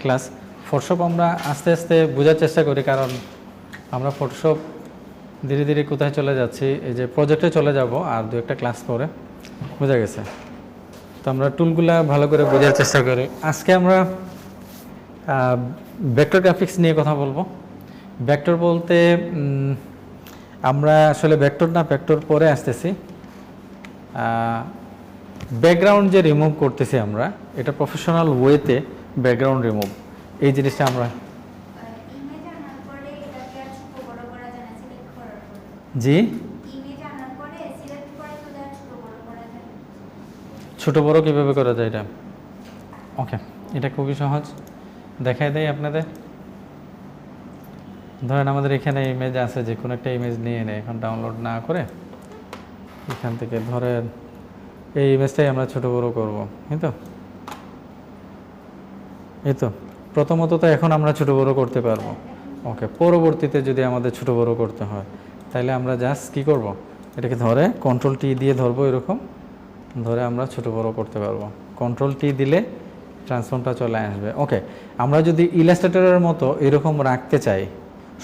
Class. Photoshop আমরা আস্তে আস্তে বোঝার চেষ্টা করি, কারণ আমরা ফটোশপ ধীরে ধীরে কোথায় চলে যাচ্ছি, এই যে প্রজেক্টে চলে যাব আর দু একটা ক্লাস পরে, বোঝা গেছে। তো আমরা টুলগুলা ভালো করে বোঝার চেষ্টা করি। আজকে আমরা ভেক্টর গ্রাফিক্স নিয়ে কথা বলবো। ভেক্টর বলতে আমরা আসলে ভেক্টর না, ভেক্টর পরে আসতেছি। ব্যাকগ্রাউন্ড যে রিমুভ করতেছি আমরা, এটা প্রফেশনাল ওয়েতে ব্যাকগ্রাউন্ড রিমুভ, এই জিনিসটা আমরা জি ছোট বড় কীভাবে করা যায় এটা? ওকে, এটা খুবই সহজ, দেখাই দেয় আপনাদের। ধরেন আমাদের এখানে ইমেজ আছে, যে কোনো একটা ইমেজ নিয়ে নেয়, এখন ডাউনলোড না করে এখান থেকে ধরেন এই ইমেজটাই আমরা ছোট বড় করব, এই তো প্রথমত তো এখন আমরা ছোট বড় করতে পারবো। ওকে, পরবর্তীতে যদি আমাদের ছোট বড় করতে হয় তাহলে আমরা জাস্ট কি করব, এটাকে ধরে কন্ট্রোল টি দিয়ে ধরবো, এরকম ধরে আমরা ছোট বড় করতে পারবো। কন্ট্রোল টি দিলে ট্রান্সফর্মটা চলে আসবে। ওকে, আমরা যদি ইলাস্ট্রেটরের মতো এরকম রাখতে চাই,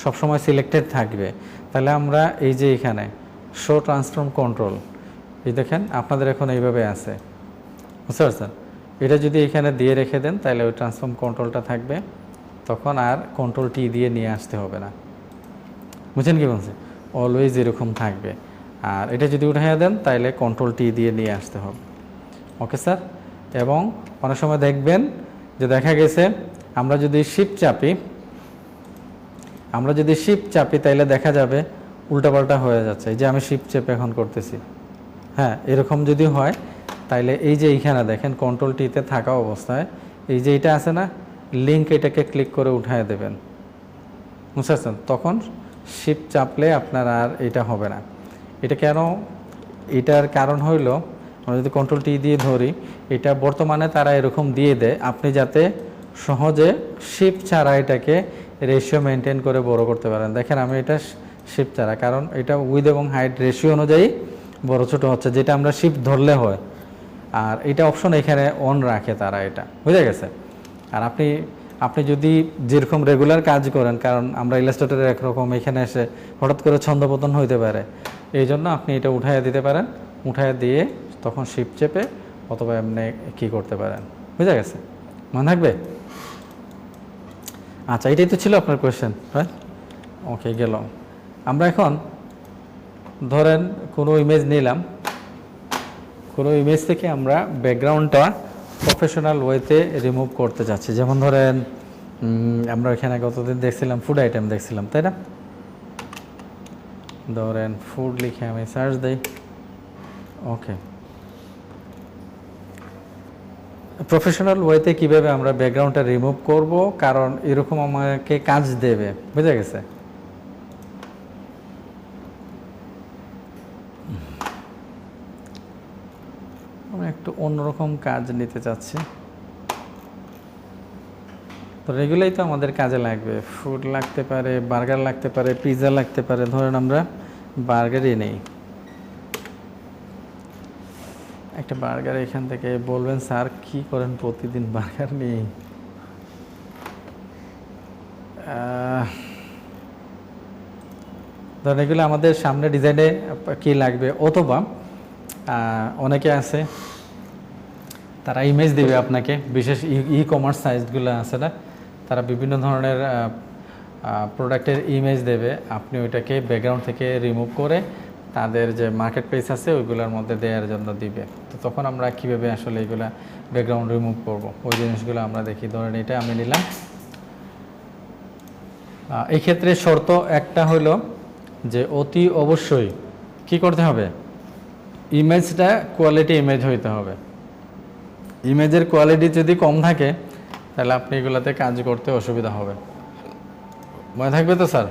সবসময় সিলেক্টেড থাকবে, তাহলে আমরা এই যে এখানে শো ট্রান্সফর্ম কন্ট্রোল, এই দেখেন আপনাদের এখন এইভাবে আছে, বুঝতে পারছেন? এটা যদি এখানে দিয়ে রেখে দেন তাহলে ওই ট্রান্সফর্ম কন্ট্রোলটা থাকবে, তখন আর কন্ট্রোল টি দিয়ে নিয়ে আসতে হবে না। বুঝছেন কি বলছে? অলওয়েজ এরকম থাকবে। আর এটা যদি উঠাইয়া দেন তাহলে কন্ট্রোল টি দিয়ে নিয়ে আসতে হবে। Okay sir? এবং অনেক সময় দেখবেন যে দেখা গেছে আমরা যদি শিফট চাপি তাহলে দেখা যাবে উল্টাপাল্টা হয়ে যাচ্ছে। এই যে আমি শিফট চেপে এখন করতেছি, হ্যাঁ, এরকম যদি হয় তাইলে এই যে এইখানে দেখেন কন্ট্রোল টিতে থাকা অবস্থায় এই যে এটা আছে না লিঙ্ক, এটাকে ক্লিক করে উঠায় দেবেন, বুঝতে পারছেন? তখন শিফট চাপলে আপনার আর এটা হবে না। এটা কেন? এটার কারণ হইল, আমরা যদি কন্ট্রোল টি দিয়ে ধরি, এটা বর্তমানে তারা এরকম দিয়ে দেয় আপনি যাতে সহজে শিফট ছাড়া এটাকে রেশিও মেনটেন করে বড় করতে পারেন। দেখেন আমি এটা শিফট ছাড়া, কারণ এটা উইথ এবং হাইট রেশিও অনুযায়ী বড় ছোট হচ্ছে, যেটা আমরা শিফট ধরলে হয়। আর এটা অপশন এখানে অন রাখে তারা, এটা বুঝে গেছে। আর আপনি যদি যেরকম রেগুলার কাজ করেন, কারণ আমরা ইলাস্ট্রেটরে একরকম, এখানে এসে হঠাৎ করে ছন্দপতন হইতে পারে, এই জন্য আপনি এটা উঠাইয়া দিতে পারেন, উঠাইয়া দিয়ে তখন শিফট চেপে অথবা এমনি কী করতে পারেন, বুঝে গেছে? মনে থাকবে? আচ্ছা, এটাই তো ছিল আপনার কোয়েশ্চেন, রাইট? ওকে, গেল। আমরা এখন ধরেন কোনো ইমেজ নিলাম, কোনো ইমেজ থেকে আমরা ব্যাকগ্রাউন্ডটা প্রফেশনাল ওয়েতে রিমুভ করতে যাচ্ছি। যেমন ধরেন আমরা এখানে গতদিন দেখছিলাম ফুড আইটেম দেখছিলাম, তাই না? ধরেন ফুড লিখে আমি সার্চ দিই। ওকে, প্রফেশনাল ওয়েতে কীভাবে আমরা ব্যাকগ্রাউন্ডটা রিমুভ করব, কারণ এরকম আমাকে কাজ দেবে, বুঝে গেছে? আমরা একটু অন্যরকম কাজ নিতে চাচ্ছি, তো রেগুলাই তো আমাদের কাজে লাগবে। ফুড লাগতে পারে, বার্গার লাগতে পারে, পিৎজা লাগতে পারে। ধরেন আমরা বার্গারই নেই, একটা বার্গার এখান থেকে। বলবেন স্যার কি করেন প্রতিদিন বার্গার নেই? ধরেন এগুলো আমাদের সামনে ডিজাইনে কি লাগবে, অথবা অনেকে আছে তারা ইমেজ দেবে আপনাকে, বিশেষ ই কমার্স সাইটগুলো আছে না, তারা বিভিন্ন ধরনের প্রোডাক্টের ইমেজ দেবে, আপনি ওইটাকে ব্যাকগ্রাউন্ড থেকে রিমুভ করে তাদের যে মার্কেট প্লেস আছে ওইগুলোর মধ্যে দেওয়ার জন্য দিবে। তো তখন আমরা কীভাবে আসলে এইগুলা ব্যাকগ্রাউন্ড রিমুভ করব, ওই জিনিসগুলো আমরা দেখি। ধরেন এটা আমি নিলাম। এই ক্ষেত্রে শর্ত একটা হলো যে অতি অবশ্যই কি করতে হবে, ইমেজটা কোয়ালিটি ইমেজ হইতে হবে। ইমেজের কোয়ালিটি যদি কম থাকে তাহলে আপনি এগুলোতে কাজ করতে অসুবিধা হবে। মনে থাকবে তো স্যার?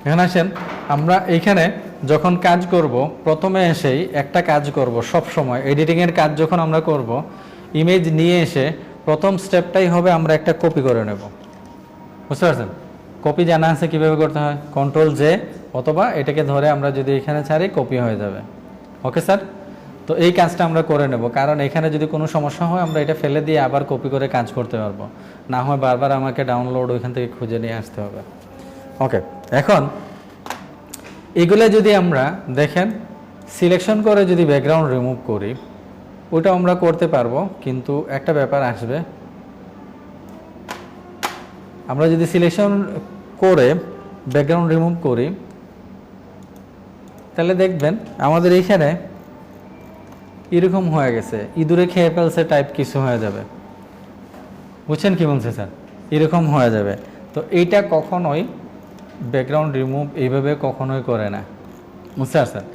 এখানে আসেন, আমরা এইখানে যখন কাজ করব প্রথমে এসেই একটা কাজ করব, সব সময় এডিটিংয়ের কাজ যখন আমরা করব, ইমেজ নিয়ে এসে প্রথম স্টেপটাই হবে আমরা একটা কপি করে নেব, বুঝতে পারছেন? কপি জানা আছে কীভাবে করতে হয়, কন্ট্রোল জে, অথবা এটাকে ধরে আমরা যদি এখানে ছাড়ি কপি হয়ে যাবে। Okay sir? তো এই কাজটা আমরা করে নেব, কারণ এখানে যদি কোনো সমস্যা হয় আমরা এটা ফেলে দিয়ে আবার কপি করে কাজ করতে পারবো, না হয় বারবার আমাকে ডাউনলোড ওইখান থেকে খুঁজে নিয়ে আসতে হবে। ওকে, এখন এগুলো যদি আমরা দেখেন সিলেকশন করে যদি ব্যাকগ্রাউন্ড রিমুভ করি, ওটা আমরা করতে পারবো, কিন্তু একটা ব্যাপার আসবে। আমরা যদি সিলেকশন করে ব্যাকগ্রাউন্ড রিমুভ করি, তাহলে দেখবেন আমাদের এইখানে এরকম হয়ে গেছে, ইঁদুরে খেয়ে ফেলছে টাইপ কিছু হয়ে যাবে। বুঝছেন কি বলছে স্যার? এরকম হয়ে যাবে। তো এইটা কখনোই ব্যাকগ্রাউন্ড রিমুভ এইভাবে কখনোই করে না, বুঝতে পারছেন?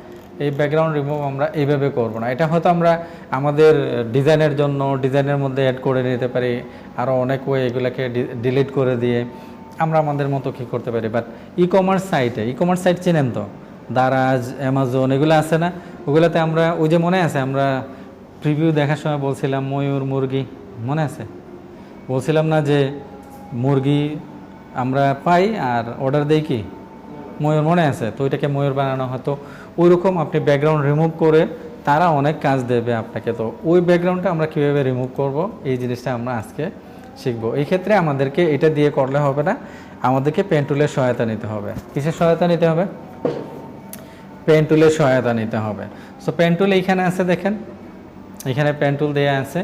এই ব্যাকগ্রাউন্ড রিমুভ আমরা এইভাবে করব না। এটা হয়তো আমরা আমাদের ডিজাইনের জন্য ডিজাইনের মধ্যে অ্যাড করে নিতে পারি, আরও অনেক ওয়ে এগুলোকে ডিলিট করে দিয়ে আমরা আমাদের মতো কী করতে পারি। বাট ই কমার্স সাইট চেনেন তো, দারাজ, অ্যামাজন এগুলো আছে না, ওগুলোতে আমরা ওই যে মনে আছে আমরা প্রিভিউ দেখার সময় বলছিলাম ময়ূর মুরগি, মনে আছে? বলছিলাম না যে মুরগি আমরা পাই আর অর্ডার দেই কি ময়ূর, মনে আছে? তো ওইটাকে ময়ূর বানানো হতো। ওইরকম আপনি ব্যাকগ্রাউন্ড রিমুভ করে তারা অনেক কাজ দেবে আপনাকে। তো ওই ব্যাকগ্রাউন্ডটা আমরা কীভাবে রিমুভ করব, এই জিনিসটা আমরা আজকে শিখবো। এই ক্ষেত্রে আমাদেরকে এটা দিয়ে করলে হবে না, আমাদেরকে পেন টুলের সহায়তা নিতে হবে। কিসের সহায়তা নিতে হবে? পেন টুলের সহায়তা নিতে হবে। সো পেন টুল এইখানে আছে, দেখেন এখানে পেন টুল দেওয়া আছে।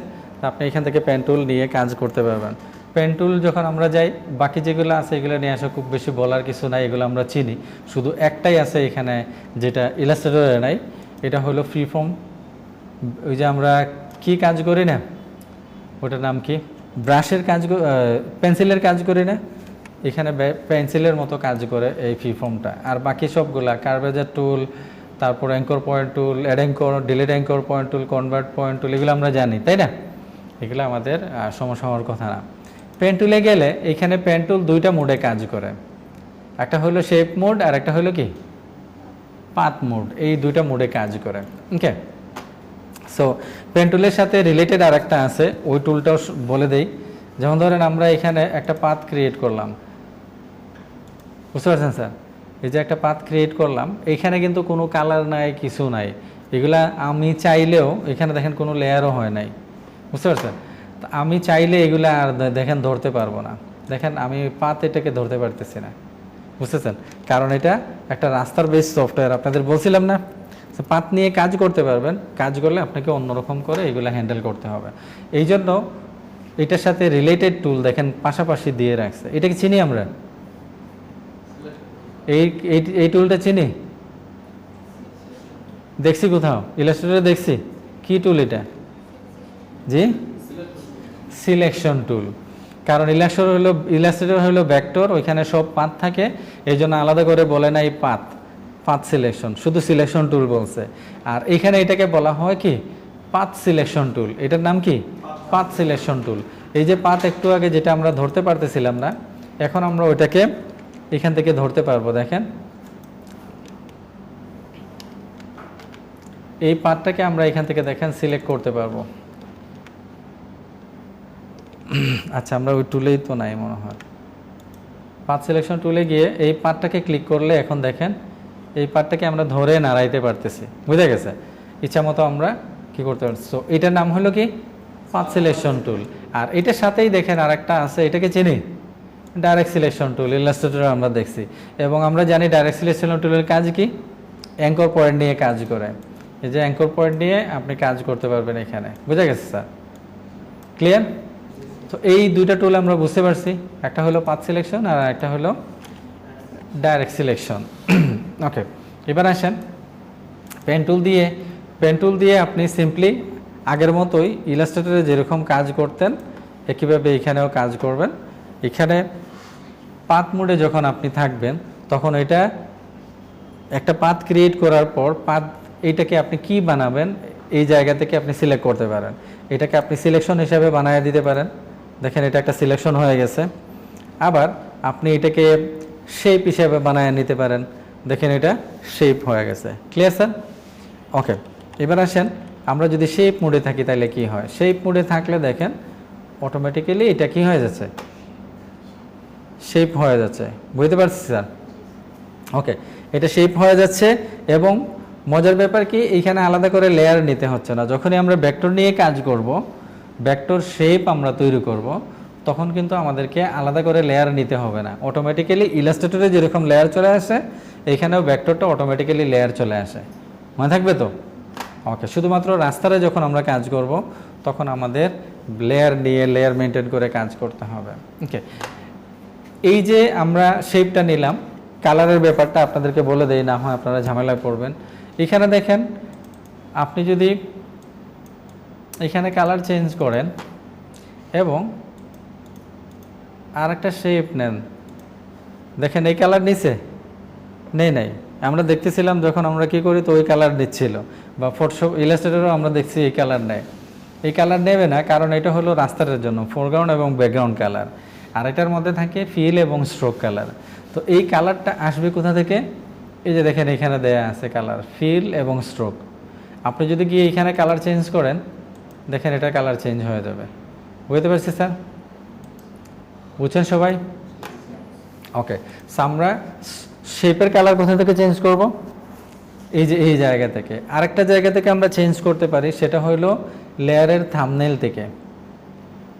আপনি এখান থেকে পেন টুল নিয়ে কাজ করতে পারবেন। পেন টুল যখন আমরা যাই, বাকি যেগুলো আছে এগুলো নিয়ে আসা খুব বেশি বলার কিছু নাই, এগুলো আমরা চিনি। শুধু একটাই আছে এখানে যেটা ইলাস্ট্রেটরে নাই, এটা হলো ফ্রি ফর্ম। ওই যে আমরা কি কাজ করি না, ওটার নাম কি, ব্রাশের কাজ, পেন্সিলের কাজ করি না, এখানে পেন্সিলের মতো কাজ করে এই ফ্রি ফর্মটা। আর বাকি সবগুলা কার্ভেজার টুল, তারপর anchor point tool, add anchor, delete anchor point tool, convert point tool, এগুলো আমরা জানি, তাই না? এগুলো আমাদের সমস্যা হওয়ার কথা না। পেন টুলে গেলে এখানে পেন টুল দুইটা মোডে কাজ করে, একটা হলো শেপ মোড আর একটা হলো কি পাথ মোড। এই দুইটা মোডে কাজ করে। ওকে, সো পেন টুলের সাথে রিলেটেড আর একটা আছে, ওই টুলটাও বলে দেই। যেমন ধরেন আমরা এখানে একটা পাথ ক্রিয়েট করলাম, বুঝতে পারছেন স্যার? এই যে একটা পাথ ক্রিয়েট করলাম, এখানে কিন্তু কোনো কালার নাই, কিছু নাই। এগুলা আমি চাইলেও এখানে দেখেন কোনো লেয়ারও হয় নাই, বুঝতে পারছেন? আমি চাইলে এগুলা আর দেখেন ধরতে পারবো না। দেখেন আমি পাথ এটাকে ধরতে পারতেছি না, বুঝতেছেন? কারণ এটা একটা রাস্তার বেস সফটওয়্যার, আপনাদের বলছিলাম না? পাথ নিয়ে কাজ করতে পারবেন, কাজ করলে আপনাকে অন্যরকম করে এগুলো হ্যান্ডেল করতে হবে। এই জন্য এটার সাথে রিলেটেড টুল দেখেন পাশাপাশি দিয়ে রাখছে। এটাকে চিনি আমরা, এই টুলটা চিনি, দেখছি কোথাও ইলাস্ট্রেটরে দেখছি। কি টুল এটা? জি, সিলেকশন টুল। কারণ ইলাস্ট্রেটর হলো ভেক্টর, ওইখানে সব পাথ থাকে, এই জন্য আলাদা করে বলে না এই পাথ সিলেকশন, শুধু সিলেকশন টুল বলছে। আর এখানে এটাকে বলা হয় কি পাথ সিলেকশন টুল। এটার নাম কি পাথ সিলেকশন টুল। এই যে পাথ একটু আগে যেটা আমরা ধরতে পারতেছিলাম না, এখন আমরা ওইটাকে এখান থেকে ধরতে পারবো। দেখেন এই পাথটাকে আমরা এখান থেকে দেখেন সিলেক্ট করতে পারবো। আচ্ছা, আমরা ওই টুলেই তো নাই মনে হয়। পাথ সিলেকশন টুলে গিয়ে এই পাথটাকে ক্লিক করলে এখন দেখেন এই পাথটাকে আমরা ধরে নাড়াইতে পারতেছি, বুঝে গেছে? ইচ্ছা মতো আমরা কি করতে পারছি। তো এটার নাম হলো কি পাথ সিলেকশন টুল। আর এটার সাথেই দেখেন আর একটা আছে, এটাকে চিনি, ডাইরেক্ট সিলেকশন টুল। ইলাস্ট্রেটরে আমরা দেখছি এবং আমরা জানি ডাইরেক্ট সিলেকশন টুলের কাজ কি, অ্যাঙ্কর পয়েন্ট নিয়ে কাজ করে। এই যে অ্যাঙ্কর পয়েন্ট নিয়ে আপনি কাজ করতে পারবেন এখানে, বুঝে গেছে স্যার? ক্লিয়ার? তো এই দুইটা টুল আমরা বুঝতে পারছি, একটা হলো পাথ সিলেকশন আর একটা হলো ডাইরেক্ট সিলেকশন। ওকে, এবার আসেন পেন টুল দিয়ে আপনি সিম্পলি আগের মতোই ইলাস্ট্রেটরে যেরকম কাজ করতেন একইভাবে এখানেও কাজ করবেন। এখানে পাথ মোডে যখন আপনি থাকবেন তখন এটা একটা পাথ ক্রিয়েট করার পর এইটাকে আপনি কি বানাবেন এই জায়গা থেকে আপনি সিলেক্ট করতে পারেন। এটাকে আপনি সিলেকশন হিসাবে বানিয়ে দিতে পারেন। দেখেন এটা একটা সিলেকশন হয়ে গেছে। আবার আপনি এটাকে শেপ হিসাবে বানিয়ে নিতে পারেন। দেখেন এটা শেপ হয়ে গেছে। Clear sir? ওকে, এবার আসেন আমরা যদি শেপ মোডে থাকি তাহলে কি হয়। শেপ মোডে থাকলে দেখেন অটোমেটিক্যালি এটা কি হয়ে যাচ্ছে, শেপ হয়ে যাচ্ছে। বুঝতে পারছি স্যার? ওকে, এটা শেপ হয়ে যাচ্ছে এবং মজার ব্যাপার কি এইখানে আলাদা করে লেয়ার নিতে হচ্ছে না। যখনই আমরা ভেক্টর নিয়ে কাজ করব, ভেক্টর শেপ আমরা তৈরি করব, তখন কিন্তু আমাদেরকে আলাদা করে লেয়ার নিতে হবে না। অটোমেটিক্যালি ইলাস্ট্রেটরে যেরকম লেয়ার চলে আসে, এইখানেও ভেক্টরটা অটোমেটিক্যালি লেয়ার চলে আসে। মনে থাকবে তো? ওকে, শুধুমাত্র রাস্তারে যখন আমরা কাজ করব তখন আমাদের লেয়ার নিয়ে লেয়ার মেনটেন করে কাজ করতে হবে। ওকে, এই যে আমরা শেপটা নিলাম, কালারের ব্যাপারটা আপনাদেরকে বলে দেই, না হয় আপনারা ঝামেলায় পড়বেন। এখানে দেখেন, আপনি যদি এখানে কালার চেঞ্জ করেন এবং আর একটা শেপ নেন, দেখেন এই কালার নিচে নাই, আমরা দেখতেছিলাম যখন আমরা কি করি তো ওই কালার নিচ্ছিল, বা ফটোশপ ইলাস্ট্রেটরও আমরা দেখছি এই কালার নেয়। এই কালার নেবে না, কারণ এটা হলো রাস্তার জন্য ফোরগ্রাউন্ড এবং ব্যাকগ্রাউন্ড কালার, আর এটার মধ্যে থাকে ফিল এবং স্ট্রোক কালার। তো এই কালারটা আসবে কোথা থেকে? এই যে দেখেন এখানে দেয়া আছে কালার, ফিল এবং স্ট্রোক। আপনি যদি গিয়ে এইখানে কালার চেঞ্জ করেন, দেখেন এটা কালার চেঞ্জ হয়ে যাবে। বুঝতে পারছি স্যার? বুঝছেন সবাই? ওকে, আমরা শেপের কালার কোথা থেকে চেঞ্জ করব? এই যে এই জায়গা থেকে। আরেকটা জায়গা থেকে আমরা চেঞ্জ করতে পারি, সেটা হলো লেয়ারের থাম্বনেল থেকে।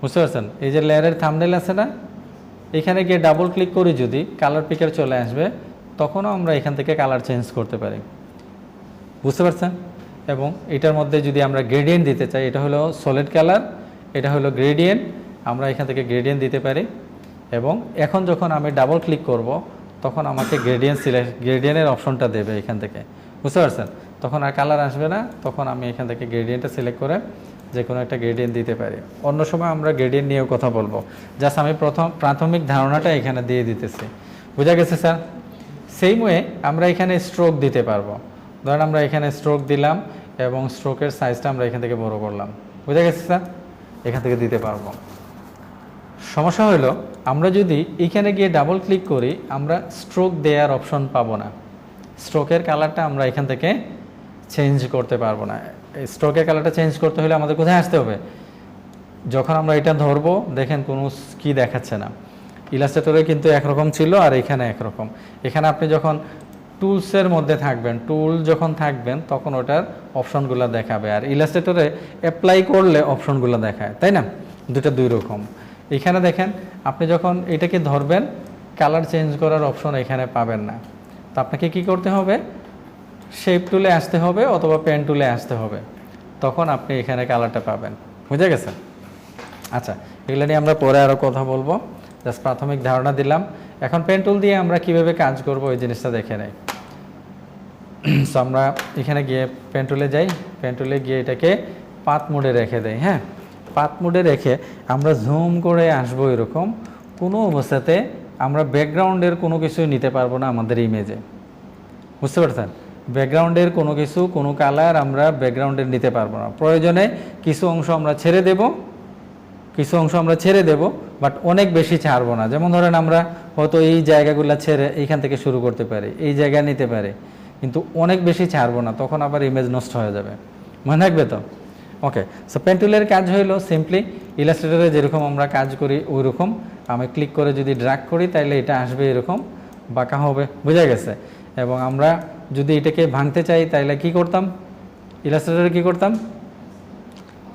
বুঝতে পারছেন? এই যে লেয়ারের থাম্বনেল আছে না, এখানে গিয়ে ডাবল ক্লিক করি, যদি কালার পিকার চলে আসবে, তখনও আমরা এখান থেকে কালার চেঞ্জ করতে পারি। বুঝতে পারছেন? এবং এটার মধ্যে যদি আমরা গ্রেডিয়েন্ট দিতে চাই, এটা হলো সলিড কালার, এটা হলো গ্রেডিয়েন্ট, আমরা এখান থেকে গ্রেডিয়েন্ট দিতে পারি। এবং এখন যখন আমি ডাবল ক্লিক করব, তখন আমাকে গ্রেডিয়েন্টের অপশনটা দেবে এখান থেকে। বুঝতে পারছেন? তখন আর কালার আসবে না, তখন আমি এখান থেকে গ্রেডিয়েন্টটা সিলেক্ট করে যে কোনো একটা গ্রেডিয়েন্ট দিতে পারি। অন্য সময় আমরা গ্রেডিয়েন্ট নিয়েও কথা বলবো, জাস্ট আমি প্রাথমিক ধারণাটা এখানে দিয়ে দিতেছি। বুঝা গেছে স্যার? সেম ওয়ে আমরা এখানে স্ট্রোক দিতে পারবো। ধরেন আমরা এখানে স্ট্রোক দিলাম এবং স্ট্রোকের সাইজটা আমরা এখান থেকে বড় করলাম। বুঝা গেছে স্যার? এখান থেকে দিতে পারবো। সমস্যা হলো, আমরা যদি এখানে গিয়ে ডাবল ক্লিক করি, আমরা স্ট্রোক দেওয়ার অপশন পাবো না। স্ট্রোকের কালারটা আমরা এখান থেকে চেঞ্জ করতে পারবো না। স্ট্রোকের কালারটা চেঞ্জ করতে হলে আমাদের কোথায় আসতে হবে? যখন আমরা এটা ধরবো, দেখেন কোনো কি দেখাচ্ছে না। ইলাস্ট্রেটরে কিন্তু একরকম ছিল আর এখানে একরকম। এখানে আপনি যখন টুলসের মধ্যে থাকবেন, টুল যখন থাকবেন, তখন ওটার অপশনগুলো দেখাবে, আর ইলাস্ট্রেটরে অ্যাপ্লাই করলে অপশনগুলো দেখায়, তাই না? দুটো দুই রকম। এখানে দেখেন, আপনি যখন এটাকে ধরবেন, কালার চেঞ্জ করার অপশন এখানে পাবেন না। তো আপনাকে কি করতে হবে? শেপ টুলে আসতে হবে অথবা পেন টুলে আসতে হবে, তখন আপনি এখানে কালারটা পাবেন। বুঝে গেছে? আচ্ছা, এগুলো নিয়ে আমরা পরে আরও কথা বলবো, জাস্ট প্রাথমিক ধারণা দিলাম। এখন পেন টুল দিয়ে আমরা কিভাবে কাজ করব এই জিনিসটা দেখে নেই। সো আমরা এখানে গিয়ে পেন টুলে যাই, পেন টুলে গিয়ে এটাকে পাত মোডে রেখে দেই। হ্যাঁ, পাত মোডে রেখে আমরা জুম করে আসবো। এরকম কোনো অবস্থাতে আমরা ব্যাকগ্রাউন্ডের কোনো কিছুই নিতে পারবো না আমাদের ইমেজে। বুঝতে পারছেন? ব্যাকগ্রাউন্ডের কোনো কিছু, কোনো কালার আমরা ব্যাকগ্রাউন্ডের নিতে পারবো না। প্রয়োজনে কিছু অংশ আমরা ছেড়ে দেব, বাট অনেক বেশি ছাড়বো না। যেমন ধরেন আমরা হয়তো এই জায়গাগুলো ছেড়ে এইখান থেকে শুরু করতে পারি, এই জায়গা নিতে পারি, কিন্তু অনেক বেশি ছাড়বো না, তখন আবার ইমেজ নষ্ট হয়ে যাবে। মনে রাখবে তো? ওকে, সো পেন টুলের কাজ হইলো সিম্পলি ইলাস্ট্রেটরে যেরকম আমরা কাজ করি ওই রকম। আমি ক্লিক করে যদি ড্র্যাগ করি, তাহলে এটা আসবে এরকম বাঁকা হবে। বুঝা গেছে? এবং আমরা যদি এটাকে ভাঙতে চাই, তাহলে কি করতাম? ইলাস্ট্রেটরে কি করতাম?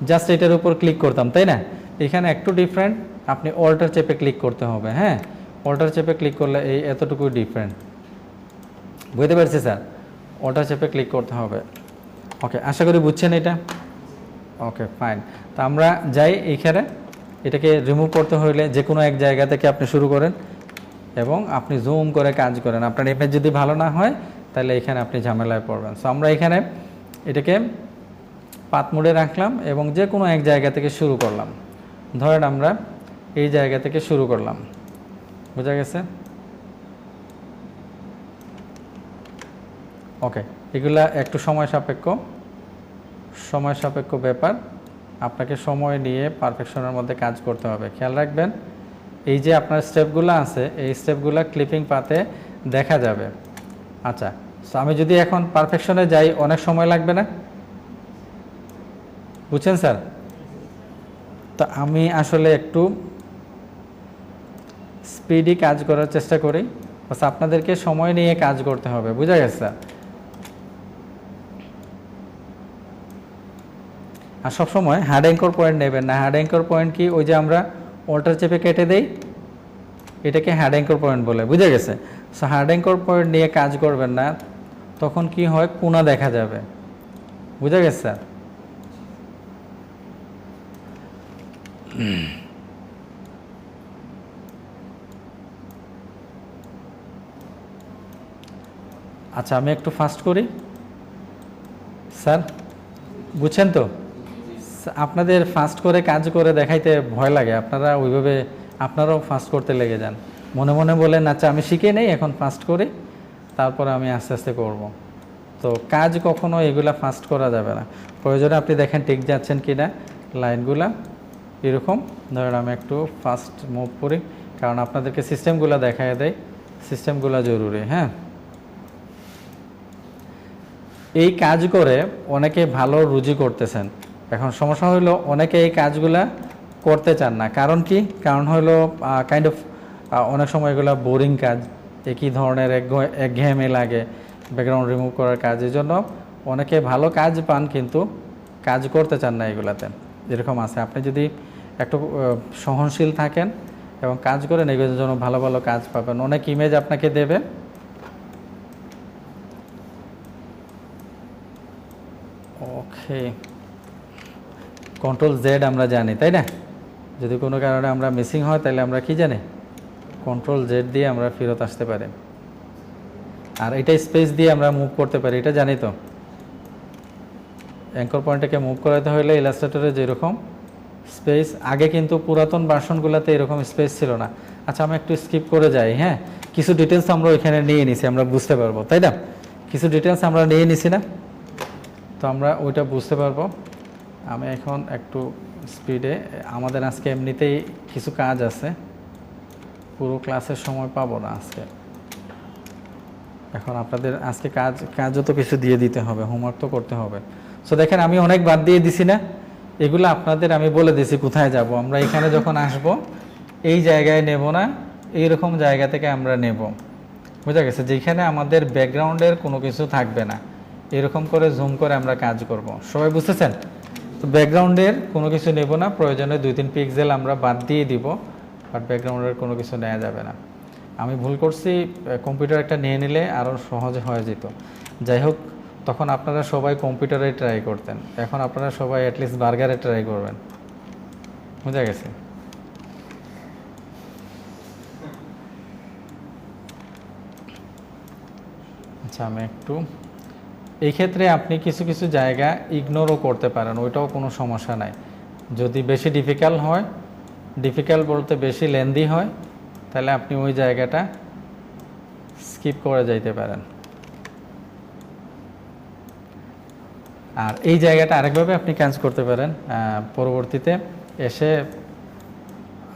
জাস্ট এটার উপর ক্লিক করতাম, তাই না? এখানে একটু ডিফারেন্ট, আপনি অল্টার চেপে ক্লিক করতে হবে। হ্যাঁ, অল্টার চেপে ক্লিক করলে এই এতটুকু ডিফারেন্ট। বুঝতে পারছি স্যার? অল্টার চেপে ক্লিক করতে হবে। ওকে, আশা করি বুঝছেন এটা? ওকে, ফাইন। তো আমরা যাই এইখানে, এটাকে রিমুভ করতে হইলে যে কোনো এক জায়গা থেকে আপনি শুরু করেন এবং আপনি জুম করে কাজ করেন। আপনার ইমেজ যদি ভালো না হয়, তাহলে এখানে আপনি ঝামেলায় পড়বেন। সো আমরা এখানে এটাকে পাত মোডে রাখলাম এবং যে কোনো এক জায়গা থেকে শুরু করলাম। ধরেন আমরা এই জায়গা থেকে শুরু করলাম। বোঝা গেছে? ওকে, এগুলা একটু সময় সাপেক্ষ ব্যাপার। আপনাকে সময় নিয়ে পারফেকশনের মধ্যে কাজ করতে হবে। খেয়াল রাখবেন, এই যে আপনার স্টেপগুলো আছে, এই স্টেপগুলো ক্লিপিং পাতে দেখা যাবে। আচ্ছা, সো আমি যদি এখন পারফেকশনে যাই, অনেক সময় লাগবে না? বুঝছেন স্যার? তো আমি আসলে একটু স্পিডি কাজ করার চেষ্টা করি, বাস আপনাদেরকে সময় নিয়ে কাজ করতে হবে। বুঝা গেছে স্যার? আর সবসময় হার্ড অ্যাঙ্কর পয়েন্ট নেবেন না। হার্ড অ্যাঙ্কর পয়েন্ট কি, ওই যে আমরা অল্টার চেপে কেটে দেই, এটাকে হার্ড অ্যাঙ্কর পয়েন্ট বলে, বুঝে গেছে? সো হার্ড অ্যাঙ্কর পয়েন্ট নিয়ে কাজ করবেন না, তখন কি হয়, কোনা দেখা যাবে। বুঝে গেছে স্যার? আচ্ছা, আমি একটু ফাস্ট করি স্যার, বুঝছেন তো? আপনাদের ফাস্ট করে কাজ করে দেখাইতে ভয় লাগে, আপনারা ওইভাবে আপনারাও ফাস্ট করতে লেগে যান, মনে মনে বলেন আচ্ছা আমি শিখে নেই, এখন ফাস্ট করি, তারপরে আমি আস্তে আস্তে করব। তো কাজ কখনো এগুলা ফাস্ট করা যাবে না। প্রয়োজনে আপনি দেখেন ঠিক যাচ্ছেন কি না লাইনগুলা, এরকম ধরেন আমি একটু ফাস্ট মুভ করি, কারণ আপনাদেরকে সিস্টেমগুলো দেখায় দেয়, সিস্টেমগুলো জরুরি। হ্যাঁ, এই কাজ করে অনেকে ভালো রুজি করতেছেন। এখন সমস্যা হলো অনেকে এই কাজগুলা করতে চান না। কারণ কি? কারণ হলো কাইন্ড অফ অনেক সময় এগুলো বোরিং কাজ, একই ধরনের একঘেয়েমি লাগে, ব্যাকগ্রাউন্ড রিমুভ করার কাজ। এই জন্য অনেকে ভালো কাজ পান কিন্তু কাজ করতে চান না এগুলাতে, এরকম আছে। আপনি যদি একটু সহনশীল থাকেন এবং কাজ করেন, এগুলোর জন্য ভালো ভালো কাজ পাবেন। অনেক ইমেজ আপনাকে দেবে, ওকে। কন্ট্রোল জেড আমরা জানি, তাই না? যদি কোনো কারণে আমরা মিসিং হয় তাহলে আমরা কি জানি, কন্ট্রোল জেড দিয়ে আমরা ফেরত আসতে পারি। আর এটা স্পেস দিয়ে আমরা মুভ করতে পারি, এটা জানি তো। অ্যাঙ্কর পয়েন্টটাকে মুভ করাতে হলে ইলাস্ট্রেটরে যেরকম স্পেস, আগে কিন্তু পুরাতন ভার্সনগুলোতে এরকম স্পেস ছিল না। আচ্ছা, আমি একটু স্কিপ করে যাই। হ্যাঁ, কিছু ডিটেলস আমরা ওইখানে নিয়ে নিছি, আমরা বুঝতে পারবো, তাই না? কিছু ডিটেলস আমরা নিয়ে নিছি না, তো আমরা ওইটা বুঝতে পারবো। আমি এখন একটু স্পিডে, আমাদের আজকে এমনিতেই কিছু কাজ আছে, পুরো ক্লাসের সময় পাবো না আজকে। এখন আপনাদের আজকে কাজও তো কিছু দিয়ে দিতে হবে, হোমওয়ার্ক তো করতে হবে। সো দেখেন আমি অনেক বাদ দিয়ে দিছি না, এগুলো আপনাদের আমি বলে দিছি কোথায় যাব। আমরা এখানে যখন আসব এই জায়গায় নেব না, এইরকম জায়গা থেকে আমরা নেব, বুঝা গেছে? যেখানে আমাদের ব্যাকগ্রাউন্ডের কোনো কিছু থাকবে না, এরকম করে জুম করে আমরা কাজ করব। সবাই বুঝতেছেন তো? ব্যাকগ্রাউন্ডের কোনো কিছু নেব না, প্রয়োজনে 2-3 পিক্সেল আমরা বাদ দিয়ে দিব, বাট ব্যাকগ্রাউন্ডের কোনো কিছু নেওয়া যাবে না। আমি ভুল করছি, কম্পিউটার একটা নিয়ে নিলে আরও সহজে হয়ে যেত। যাই হোক, তখন আপনারা সবাই কম্পিউটারে ট্রাই করতেন, এখন আপনারা সবাই অ্যাটলিস্ট বার্গারে ট্রাই করবেন, বুঝা গেছে? আচ্ছা, আমি একটু, এই ক্ষেত্রে আপনি কিছু কিছু জায়গা ইগনোরও করতে পারেন, ওইটাও কোনো সমস্যা নাই। যদি বেশি ডিফিকাল্ট হয়, ডিফিকাল্ট বলতে বেশি লেন্দি হয়, তাহলে আপনি ওই জায়গাটা স্কিপ করে যাইতে পারেন। আর এই জায়গাটা আরেকভাবে আপনি কাজ করতে পারেন পরবর্তীতে এসে।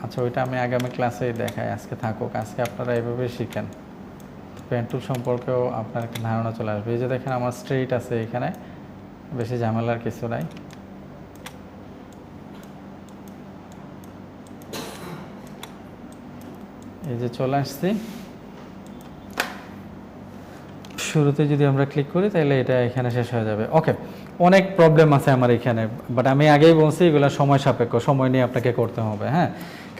আচ্ছা, ওইটা আমি আগামী ক্লাসেই দেখাই, আজকে থাকুক, আজকে আপনারা এইভাবে শিখেন। পেন টুল সম্পর্কেও আপনার একটা ধারণা চলে আসবে। এই যে দেখেন আমার স্ট্রেইট আছে, এখানে বেশি ঝামেলার কিছু নাই। এই যে চলে আসছি, শুরুতে যদি আমরা ক্লিক করি তাহলে এটা এখানে শেষ হয়ে যাবে। ওকে, অনেক প্রবলেম আছে আমার এখানে, বাট আমি আগেই বলছি এগুলো সময় সাপেক্ষ, সময় নিয়ে আপনাকে করতে হবে। হ্যাঁ,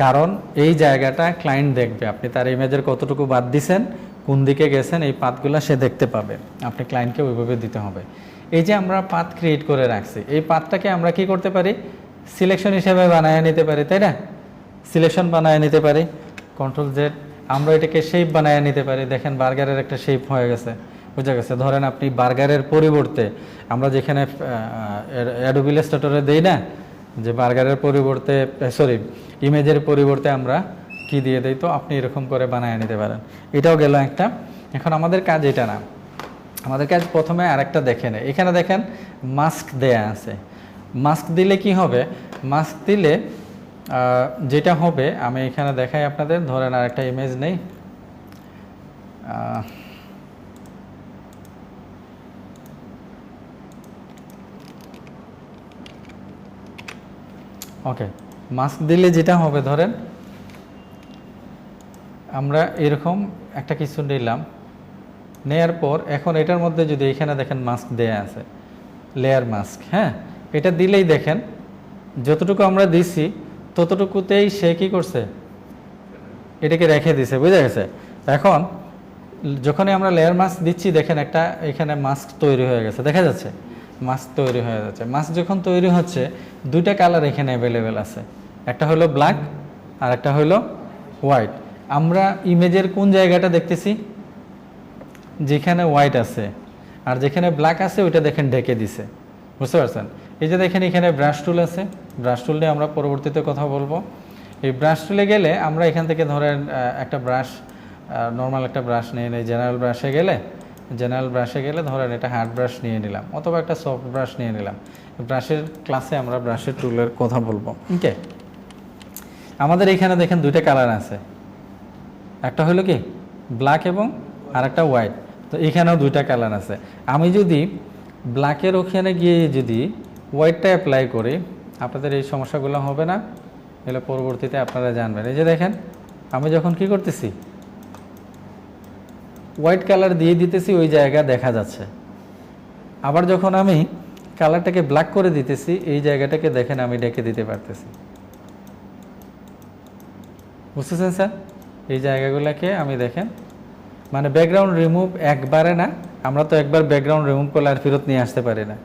কারণ এই জায়গাটা ক্লায়েন্ট দেখবে, আপনি তার ইমেজের কতটুকু বাদ দিছেন, কোন দিকে গেছেন, এই পাথগুলো সে দেখতে পাবে। আপনি ক্লায়েন্টকে ওইভাবে দিতে হবে। এই যে আমরা পাথ ক্রিয়েট করে রাখছি, এই পাথটাকে আমরা কি করতে পারি, সিলেকশন হিসেবে বানায় নিতে পারি, তাই না? সিলেকশন বানায় নিতে পারি, কন্ট্রোল জেড। আমরা এটাকে শেপ বানায় নিতে পারি, দেখেন বার্গারের একটা শেপ হয়ে গেছে, বুঝা গেছে? ধরেন আপনি বার্গারের পরিবর্তে, আমরা যেখানে অ্যাডোবি ইলাস্ট্রেটরে দেই না, যে বার্গারের পরিবর্তে, সরি, ইমেজের পরিবর্তে আমরা কি দিয়ে দেই, তো আপনি এরকম করে বানায় নিতে পারেন। এটাও গেল একটা। এখন আমাদের কাজ এটা না, আমাদের কাজ প্রথমে আরেকটা দেখে নেই। এখানে দেখেন মাস্ক দেয়া আছে। মাস্ক দিলে কি হবে, মাস্ক দিলে যেটা হবে, আমি এখানে দেখাই আপনাদের। ধরেন আরেকটা ইমেজ নেই, ওকে। মাস্ক দিলে যেটা হবে, ধরেন আমরা এরকম একটা কিছু নিলাম, নেয়ার পর এখন এটার মধ্যে যদি এখানে দেখেন মাস্ক দেয়া আছে, লেয়ার মাস্ক। হ্যাঁ, এটা দিলেই দেখেন যতটুকু আমরা দিছি ততটুকুতেই সে কি করছে, এটাকে রেখে দিছে, বুঝা গেছে। এখন যখনই আমরা লেয়ার মাস্ক দিচ্ছি দেখেন একটা এখানে মাস্ক তৈরি হয়ে গেছে, দেখা যাচ্ছে মাস্ক তৈরি হয়ে যাচ্ছে। মাস্ক যখন তৈরি হচ্ছে দুইটা কালার এখানে অ্যাভেলেবেল আছে, একটা হলো ব্ল্যাক আর একটা হলো হোয়াইট। আমরা ইমেজের কোন জায়গাটা দেখতেছি, যেখানে হোয়াইট আছে আর যেখানে ব্ল্যাক আছে ওইটা দেখেন ঢেকে দিছে, বুঝতে পারছেন। এই যে দেখেন এখানে ব্রাশ টুল আছে, ব্রাশ টুল নিয়ে আমরা পরবর্তীতে কথা বলবো। এই ব্রাশ টুলে গেলে আমরা এখান থেকে ধরেন একটা ব্রাশ, নর্মাল একটা ব্রাশ নিয়ে নিই। জেনারেল ব্রাশে গেলে ধরেন এটা হার্ড ব্রাশ নিয়ে নিলাম অথবা একটা সফট ব্রাশ নিয়ে নিলাম। ব্রাশের ক্লাসে আমরা ব্রাশের টুলের কথা বলবো। ওকে, আমাদের এখানে দেখেন দুইটা কালার আছে, একটা হলো কি ব্ল্যাক এবং আর একটা হোয়াইট। তো এখানেও দুইটা কালার আছে। আমি যদি ব্ল্যাকের ওখানে গিয়ে যদি হোয়াইটটা অ্যাপ্লাই করি আপনাদের এই সমস্যাগুলো হবে না, এগুলো পরবর্তীতে আপনারা জানবেন। এই যে দেখেন আমি যখন কি করতেছি হোয়াইট কালার দিয়ে দিতেছি ওই জায়গা দেখা যাচ্ছে, আবার যখন আমি কালারটাকে ব্ল্যাক করে দিতেছি এই জায়গাটাকে দেখেন আমি ডেকে দিতে পারতেছি, বুঝতেছেন স্যার। এই জায়গাগুলোকে আমি দেখেন মানে ব্যাকগ্রাউন্ড রিমুভ একবারে না, আমরা তো একবার ব্যাকগ্রাউন্ড রিমুভ করলে আর ফেরত নিয়ে আসতে পারি না,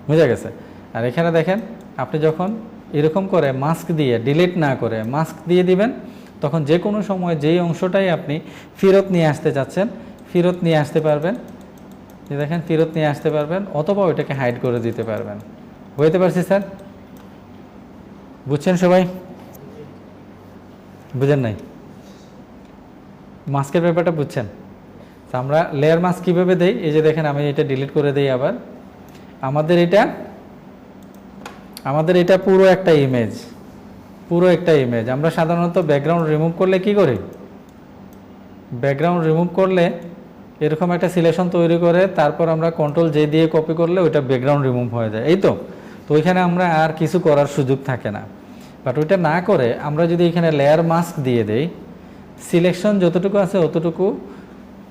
বুঝা গেছে। আর এখানে দেখেন আপনি যখন এরকম করে মাস্ক দিয়ে ডিলিট না করে মাস্ক দিয়ে দিবেন তখন যে কোনো সময় যেই অংশটাই আপনি ফেরত নিয়ে আসতে চাচ্ছেন ফেরত নিয়ে আসতে পারবেন। যে দেখেন ফেরত নিয়ে আসতে পারবেন অথবা ওইটাকে হাইড করে দিতে পারবেন। বুঝতে পারছি স্যার, বুঝছেন সবাই? বুঝেন নাই মাস্কের ব্যাপারটা বুঝছেন? তো আমরা লেয়ার মাস্ক কীভাবে দেই, এই যে দেখেন আমি এটা ডিলিট করে দিই। আবার আমাদের এটা পুরো একটা ইমেজ। আমরা সাধারণত ব্যাকগ্রাউন্ড রিমুভ করলে কি করি, ব্যাকগ্রাউন্ড রিমুভ করলে এরকম একটা সিলেকশন তৈরি করে তারপর আমরা কন্ট্রোল জে দিয়ে কপি করলে ওইটা ব্যাকগ্রাউন্ড রিমুভ হয়ে যায়, এই তো। তো ওইখানে আমরা আর কিছু করার সুযোগ থাকে না। বাট ওইটা না করে আমরা যদি এখানে লেয়ার মাস্ক দিয়ে দেই সিলেকশন যতটুকু আছে অতটুকু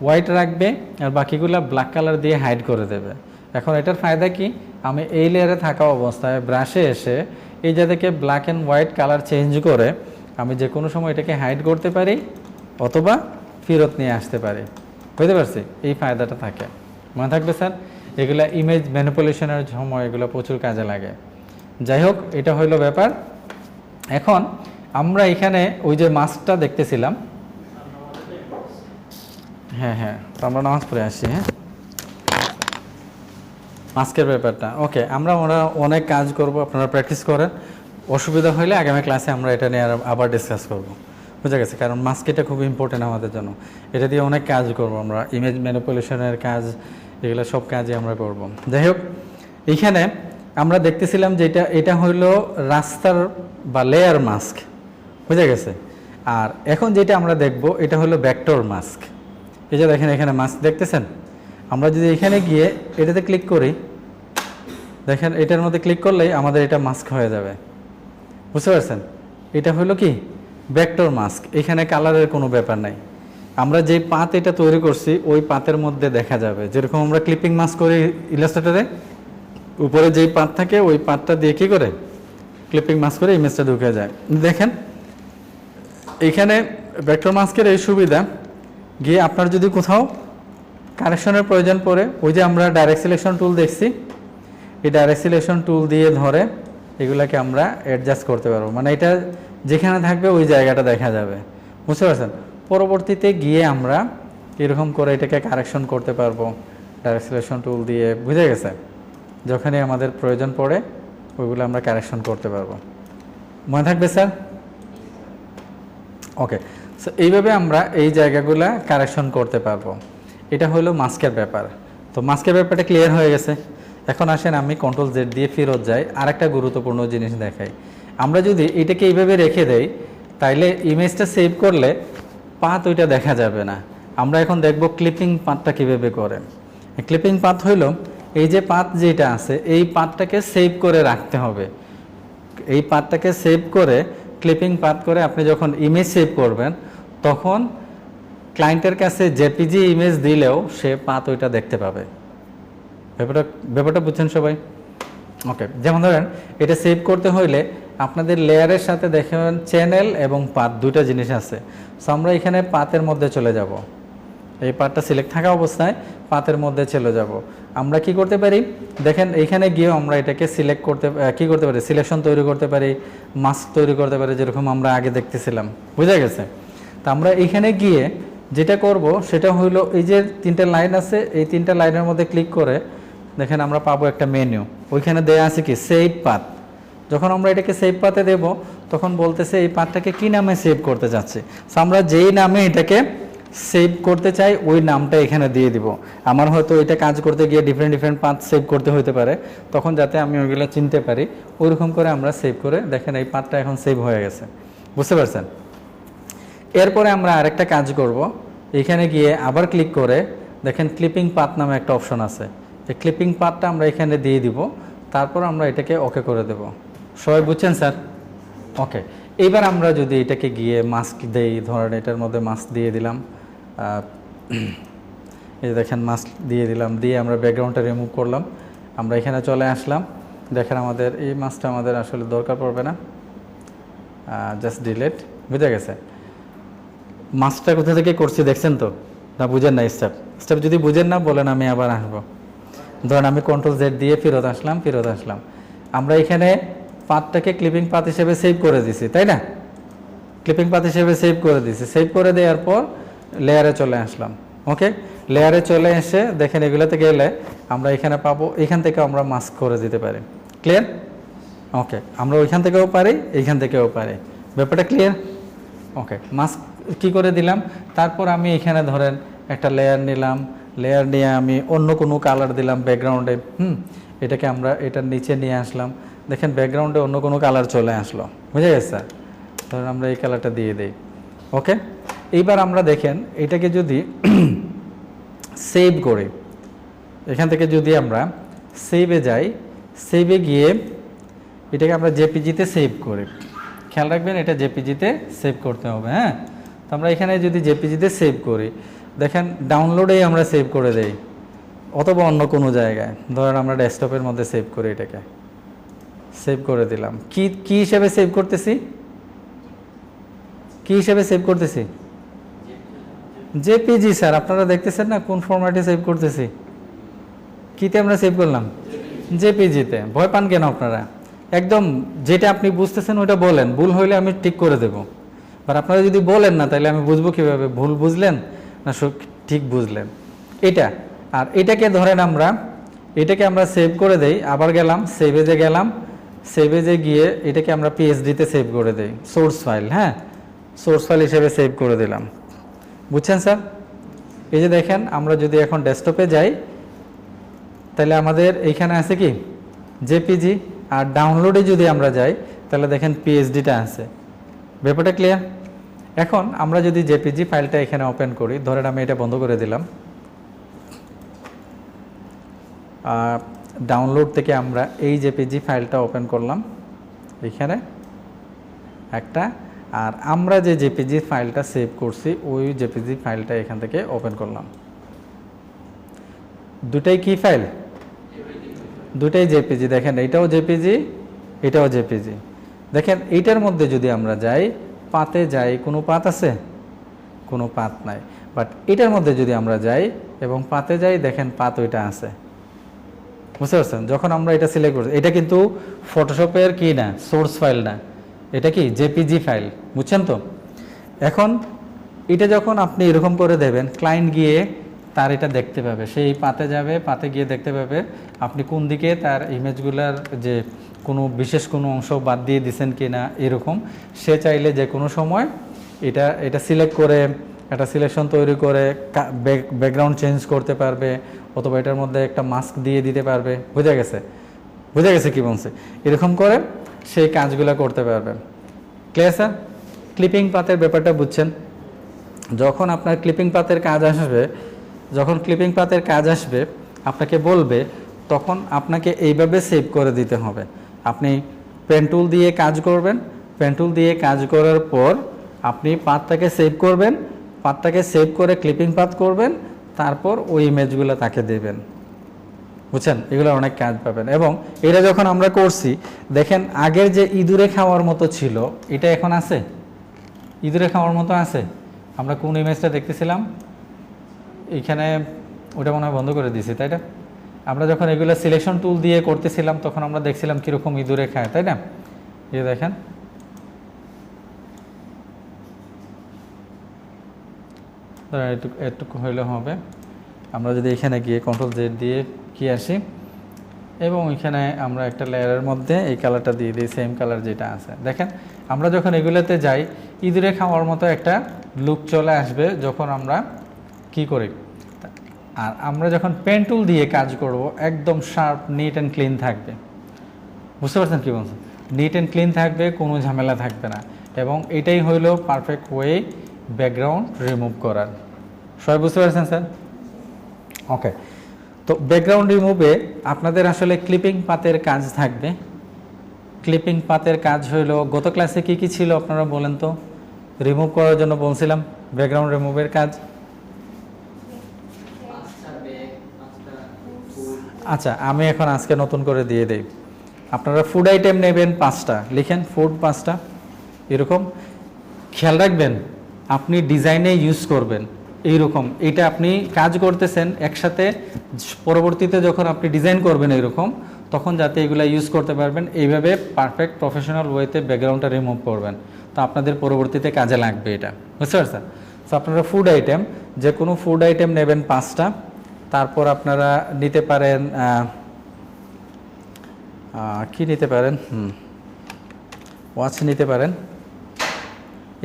হোয়াইট রাখবে আর বাকিগুলো ব্ল্যাক কালার দিয়ে হাইড করে দেবে। এখন এটার ফায়দা কি, আমি এই লেয়ারে থাকা অবস্থায় ব্রাশে এসে এই জায়গাকে black and white colour change করে আমি যে কোনো সময় এটাকে হাইড করতে পারি অথবা ফেরত নিয়ে আসতে পারি, বুঝতে পারছি। এই ফায়দাটা থাকে, মনে থাকবে স্যার। এগুলা ইমেজ ম্যানিপুলেশনের সময় এগুলো প্রচুর কাজে লাগে। যাই হোক, এটা হইল ব্যাপার। এখন আমরা এখানে ওই যে মাস্কটা দেখতেছিলাম, হ্যাঁ তো আমরা নামাজ পড়ে আসছি। হ্যাঁ, মাস্কের ব্যাপারটা ওকে, আমরা অনেক কাজ করব, আপনারা প্র্যাকটিস করেন। অসুবিধা হলে আগামী ক্লাসে আমরা এটা নিয়ে আবার ডিসকাস করব, বুঝা গেছে। কারণ মাস্ক এটা খুব ইম্পর্টেন্ট আমাদের জন্য, এটা দিয়ে অনেক কাজ করব আমরা, ইমেজ ম্যানিপুলেশনের কাজ, এগুলো সব কাজই আমরা করব। যাই হোক, এইখানে আমরা দেখতেছিলাম যে এটা হইল রাস্তার বা লেয়ার মাস্ক, বুঝা গেছে। আর এখন যেটা আমরা দেখব এটা হলো ভেক্টর মাস্ক। এই যে দেখেন এখানে মাস্ক দেখতেছেন, আমরা যদি এখানে গিয়ে এটাতে ক্লিক করি, দেখেন এটার মধ্যে ক্লিক করলেই আমাদের এটা মাস্ক হয়ে যাবে, বুঝতে পারছেন। এটা হলো কি ভেক্টর মাস্ক, এখানে কালারের কোনো ব্যাপার নাই। আমরা যেই পাত এটা তৈরি করছি ওই পাতের মধ্যে দেখা যাবে, যেরকম আমরা ক্লিপিং মাস্ক করি ইলাস্ট্রেটরে, উপরে যেই পাত থাকে ওই পাতটা দিয়ে কী করে ক্লিপিং মাস্ক করে ইমেজটা ঢুকে যায়। দেখেন এখানে ভেক্টর মাস্কের এই সুবিধা, গিয়ে আপনার যদি কোথাও কারেকশনের প্রয়োজন পড়ে, ওই যে আমরা ডাইরেক্ট সিলেকশন টুল দেখছি, এই ডাইরেক্ট সিলেকশন টুল দিয়ে ধরে এগুলাকে আমরা অ্যাডজাস্ট করতে পারবো, মানে এটা যেখানে থাকবে ওই জায়গাটা দেখা যাবে, বুঝতে পারছেন। পরবর্তীতে গিয়ে আমরা এরকম করে এটাকে কারেকশন করতে পারবো ডাইরেক্ট সিলেকশন টুল দিয়ে, বুঝে গেছে। যখনই আমাদের প্রয়োজন পড়ে ওইগুলো আমরা কারেকশন করতে পারবো, মনে থাকবে স্যার? ওকে, সো এইভাবে আমরা এই জায়গাগুলা কারেকশন করতে পারবো। এটা হলো মাস্কের ব্যাপার। তো মাস্কের ব্যাপারটা ক্লিয়ার হয়ে গেছে। এখন আসেন আমি কন্ট্রোল জেড দিয়ে ফেরত যাই, আরেকটা গুরুত্বপূর্ণ জিনিস দেখাই। আমরা যদি এটাকে এইভাবে রেখে দেই তাইলে ইমেজটা সেভ করলে পাথ ওইটা দেখা যাবে না। আমরা এখন দেখব ক্লিপিং পাথটা কীভাবে করে। ক্লিপিং পাথ হইল এই যে পাথ যেটা আছে এই পাথটাকে সেভ করে রাখতে হবে। এই পাথটাকে সেভ করে ক্লিপিং পাথ করে আপনি যখন ইমেজ সেভ করবেন তখন ক্লায়েন্টের কাছে জেপিজি ইমেজ দিলেও সে পাথ ওইটা দেখতে পাবে। ব্যাপারটা বুঝছেন সবাই? ওকে, যেমন ধরেন এটা সেভ করতে হইলে আপনাদের লেয়ারের সাথে দেখেন চ্যানেল এবং পাথ দুইটা জিনিস আছে। সো আমরা এখানে পাথের মধ্যে চলে যাব, এই পাথটা সিলেক্ট থাকা অবস্থায় পাথের মধ্যে চলে যাব। আমরা কি করতে পারি দেখেন, এইখানে গিয়েও আমরা এটাকে সিলেক্ট করতে কি করতে পারি, সিলেকশন তৈরি করতে পারি, মাস্ক তৈরি করতে পারি, যেরকম আমরা আগে দেখতেছিলাম। বুঝা গেছে? তো আমরা এইখানে গিয়ে যেটা করব সেটা হইলো এই যে তিনটা লাইন আছে, এই তিনটা লাইনের মধ্যে ক্লিক করে দেখেন আমরা পাবো একটা মেনু, ওইখানে দেয়া আছে কি সেভ পাথ। যখন আমরা এটাকে সেভ পাথে দেব তখন বলতেছে এই পাথটাকে কি নামে সেভ করতে যাচ্ছে। সো আমরা যেই নামে এটাকে সেভ করতে চাই ওই নামটা এখানে দিয়ে দিব। আমার হয়তো এটা কাজ করতে গিয়ে ডিফারেন্ট পাথ সেভ করতে হতে পারে, তখন যাতে আমি ওইগুলো চিনতে পারি ওইরকম করে আমরা সেভ করে দেখেন এই পাথটা এখন সেভ হয়ে গেছে। বুঝতে পারছেন? এরপরে আমরা আরেকটা কাজ করব, এখানে গিয়ে আবার ক্লিক করে দেখেন ক্লিপিং পাথ নামে একটা অপশন আছে, এই ক্লিপিং পাথটা আমরা এখানে দিয়ে দিব, তারপর আমরা এটাকে ওকে করে দেব। সবাই বুঝছেন স্যার? ওকে, এইবার আমরা যদি এটাকে গিয়ে মাস্ক দেই, ধরেন এটার মধ্যে মাস্ক দিয়ে দিলাম, এই দেখেন মাস্ক দিয়ে দিলাম, দিয়ে আমরা ব্যাকগ্রাউন্ডটা রিমুভ করলাম, আমরা এখানে চলে আসলাম। দেখেন আমাদের এই মাস্কটা আমাদের আসলে দরকার পড়বে না, জাস্ট ডিলিট। বুঝে গেছে? মাস্কটা কোথা থেকে করছি দেখছেন তো, না বুঝেন না? স্টেপ যদি বুঝেন না বলেন, আমি আবার আসবো। ধরেন আমি Ctrl Z দিয়ে ফেরত আসলাম। আমরা এখানে পাথটাকে ক্লিপিং পাথ হিসেবে সেভ করে দিছি, তাই না? ক্লিপিং পাথ হিসেবে সেভ করে দিছি। সেভ করে দেওয়ার পর লেয়ারে চলে আসলাম। ওকে, লেয়ারে চলে এসে দেখেন এগুলোতে গেলে আমরা এখানে পাবো, এখান থেকে আমরা মাস্ক করে দিতে পারি। ক্লিয়ার? ওকে, আমরা ওইখান থেকেও পারি, এইখান থেকেও পারি। ব্যাপারটা ক্লিয়ার? ওকে, মাস্ক কি করে দিলাম, তারপর আমি এখানে ধরেন একটা লেয়ার নিলাম, লেয়ার নিয়ে আমি অন্য কোনো কালার দিলাম ব্যাকগ্রাউন্ডে। এটাকে আমরা এটার নিচে নিয়ে আসলাম, দেখেন ব্যাকগ্রাউন্ডে অন্য কোনো কালার চলে আসলো। বুঝে গেছে স্যার? ধরেন আমরা এই কালারটা দিয়ে দিই। ওকে, এইবার আমরা দেখেন এটাকে যদি সেভ করি, এখান থেকে যদি আমরা সেভে যাই, সেভে গিয়ে এটাকে আমরা জেপিজিতে সেভ করি। খেয়াল রাখবেন এটা জেপিজিতে সেভ করতে হবে। হ্যাঁ, তো আমরা এখানে যদি জেপিজিতে সেভ করি, দেখেন ডাউনলোডেই আমরা সেভ করে দেই, অথবা অন্য কোনো জায়গায়, ধরেন আমরা ডেস্কটপের মধ্যে সেভ করি, এটাকে সেভ করে দিলাম। কি হিসেবে সেভ করতেছি, কি হিসেবে সেভ করতেছি? জেপিজি স্যার, আপনারা দেখতেছেন না কোন ফরম্যাটে সেভ করতেছি? কিতে আমরা সেভ করলাম? জেপিজিতে। ভয় পান কেন আপনারা? একদম যেটা আপনি বুঝতেছেন ওইটা বলেন, ভুল হইলে আমি ঠিক করে দেব। আর আপনারা যদি বলেন না তাহলে আমি বুঝবো কিভাবে ভুল বুঝলেন না ঠিক বুঝলেন। এটা আর এটাকে ধরেন এটাকে আমরা সেভ করে দেই, আবার গেলাম সেভেজে গেলাম, সেভেজে গিয়ে এটাকে আমরা পিএসডিতে সেভ করে দেই, সোর্স ফাইল। হ্যাঁ, সোর্স ফাইল হিসেবে সেভ করে দিলাম। বুঝছেন স্যার? এই যে দেখেন আমরা যদি এখন ডেস্কটপে যাই তাহলে আমাদের এইখানে আছে কি জেপিজি, আর ডাউনলোডে যদি আমরা যাই তাহলে দেখেন পিএসডিটা আছে। ব্যাপারটা ক্লিয়ার? এখন আমরা যদি জেপিজি ফাইলটা এখানে ওপেন করি, ধরেন আমি এটা বন্ধ করে দিলাম, ডাউনলোড থেকে আমরা এই জেপিজি ফাইলটা ওপেন করলাম এখানে একটা, আর আমরা যে জেপিজি ফাইলটা সেভ করছি ওই জেপিজি ফাইলটা এখান থেকে ওপেন করলাম। দুটাই কি ফাইল? দুটাই জেপিজি। দেখেন এটাও জেপিজি, এটাও জেপিজি। দেখেন এইটার মধ্যে যদি আমরা যাই, পাতে যাই, কোনো পাত আছে? কোনো পাত নাই। বাট এটার মধ্যে যদি আমরা যাই এবং পাতে যাই, দেখেন পাত ওইটা আছে। বুঝতে পারছেন? যখন আমরা এটা সিলেক্ট করছি, এটা কিন্তু ফটোশপের কি না, সোর্স ফাইল না, এটা কি জেপিজি ফাইল। বুঝছেন তো? এখন এটা যখন আপনি এরকম করে দেবেন, ক্লায়েন্ট গিয়ে তার এটা দেখতে পাবে, সেই পাতে যাবে, পাতে গিয়ে দেখতে পাবে আপনি কোন দিকে তার ইমেজগুলার যে বিশেষ কোনো অংশ বাদ দিয়ে দিচ্ছেন কি না, এরকম। সে চাইলে যে কোনো সময় এটা সিলেক্ট করে একটা সিলেকশন তৈরি করে ব্যাকগ্রাউন্ড চেঞ্জ করতে পারবে, অথবা এটার মধ্যে একটা মাস্ক দিয়ে দিতে পারবে। বুঝে গেছে কি বলছে? এরকম করে সেই কাজগুলো করতে পারবে। Clear sir? ক্লিপিং পাতের ব্যাপারটা বুঝছেন? যখন আপনার ক্লিপিং পাতের কাজ আসবে আপনাকে বলবে, তখন আপনাকে এইভাবে সেভ করে দিতে হবে। আপনি পেন টুল দিয়ে কাজ করবেন, পেন টুল দিয়ে কাজ করার পর আপনি পাতটাকে সেভ করবেন, পাতটাকে সেভ করে ক্লিপিং পাত করবেন, তারপর ওই ইমেজগুলো তাকে দেবেন। বুঝছেন, এগুলো অনেক কাজ পাবেন। এবং এটা যখন আমরা করছি দেখেন আগের যে ইঁদুরে খাওয়ার মতো ছিল এটা এখন আছে, ইঁদুরে খাওয়ার মতো আছে। আমরা কোন ইমেজটা দেখতেছিলাম এইখানে, ওটা মনে হয় বন্ধ করে দিয়েছি, তাই না? আমরা যখন এগুলো সিলেকশন টুল দিয়ে করতেছিলাম তখন আমরা দেখছিলাম কীরকম ইঁদুরে খায়, তাই না? এই দেখেন এটুকু হইলে হবে। আমরা যদি এখানে গিয়ে কন্ট্রোল জেড দিয়ে কি আসি এবং এখানে আমরা একটা লেয়ারের মধ্যে এই কালারটা দিয়ে দিই, সেম কালার যেটা আছে। দেখেন আমরা যখন এগুলোতে যাই ইঁদুরে খাওয়ার মতো একটা লুক চলে আসবে যখন আমরা কি করি। আর আমরা যখন পেন টুল দিয়ে কাজ করব একদম শার্প, নিট অ্যান্ড ক্লিন থাকবে। বুঝতে পারছেন কী বলছেন? নিট অ্যান্ড ক্লিন থাকবে, কোনো ঝামেলা থাকবে না। এবং এটাই হইল পারফেক্ট ওয়ে ব্যাকগ্রাউন্ড রিমুভ করার। সবাই বুঝতে পারছেন স্যার? ওকে, তো ব্যাকগ্রাউন্ড রিমুভে আপনাদের আসলে ক্লিপিং পাতের কাজ থাকবে। ক্লিপিং পাতের কাজ হইল গত ক্লাসে কি কি ছিল আপনারা বলেন তো, রিমুভ করার জন্য বলছিলাম ব্যাকগ্রাউন্ড রিমুভের কাজ। আচ্ছা, আমি এখন আজকে নতুন করে দিয়ে দেই। আপনারা ফুড আইটেম নেবেন 5টা, লিখেন ফুড 5টা, এরকম খেয়াল রাখবেন আপনি ডিজাইনে ইউজ করবেন এইরকম। এটা আপনি কাজ করতেছেন একসাথে, পরবর্তীতে যখন আপনি ডিজাইন করবেন এরকম তখন যাতে এগুলো ইউজ করতে পারবেন, এইভাবে পারফেক্ট প্রফেশনাল ওয়েতে ব্যাকগ্রাউন্ডটা রিমুভ করবেন, তো আপনাদের পরবর্তীতে কাজে লাগবে এটা। বুঝতে পারছেন? তো আপনারা ফুড আইটেম, যে কোনো ফুড আইটেম নেবেন 5টা। তারপর আপনারা নিতে পারেন কি নিতে পারেন, ওয়াচ নিতে পারেন।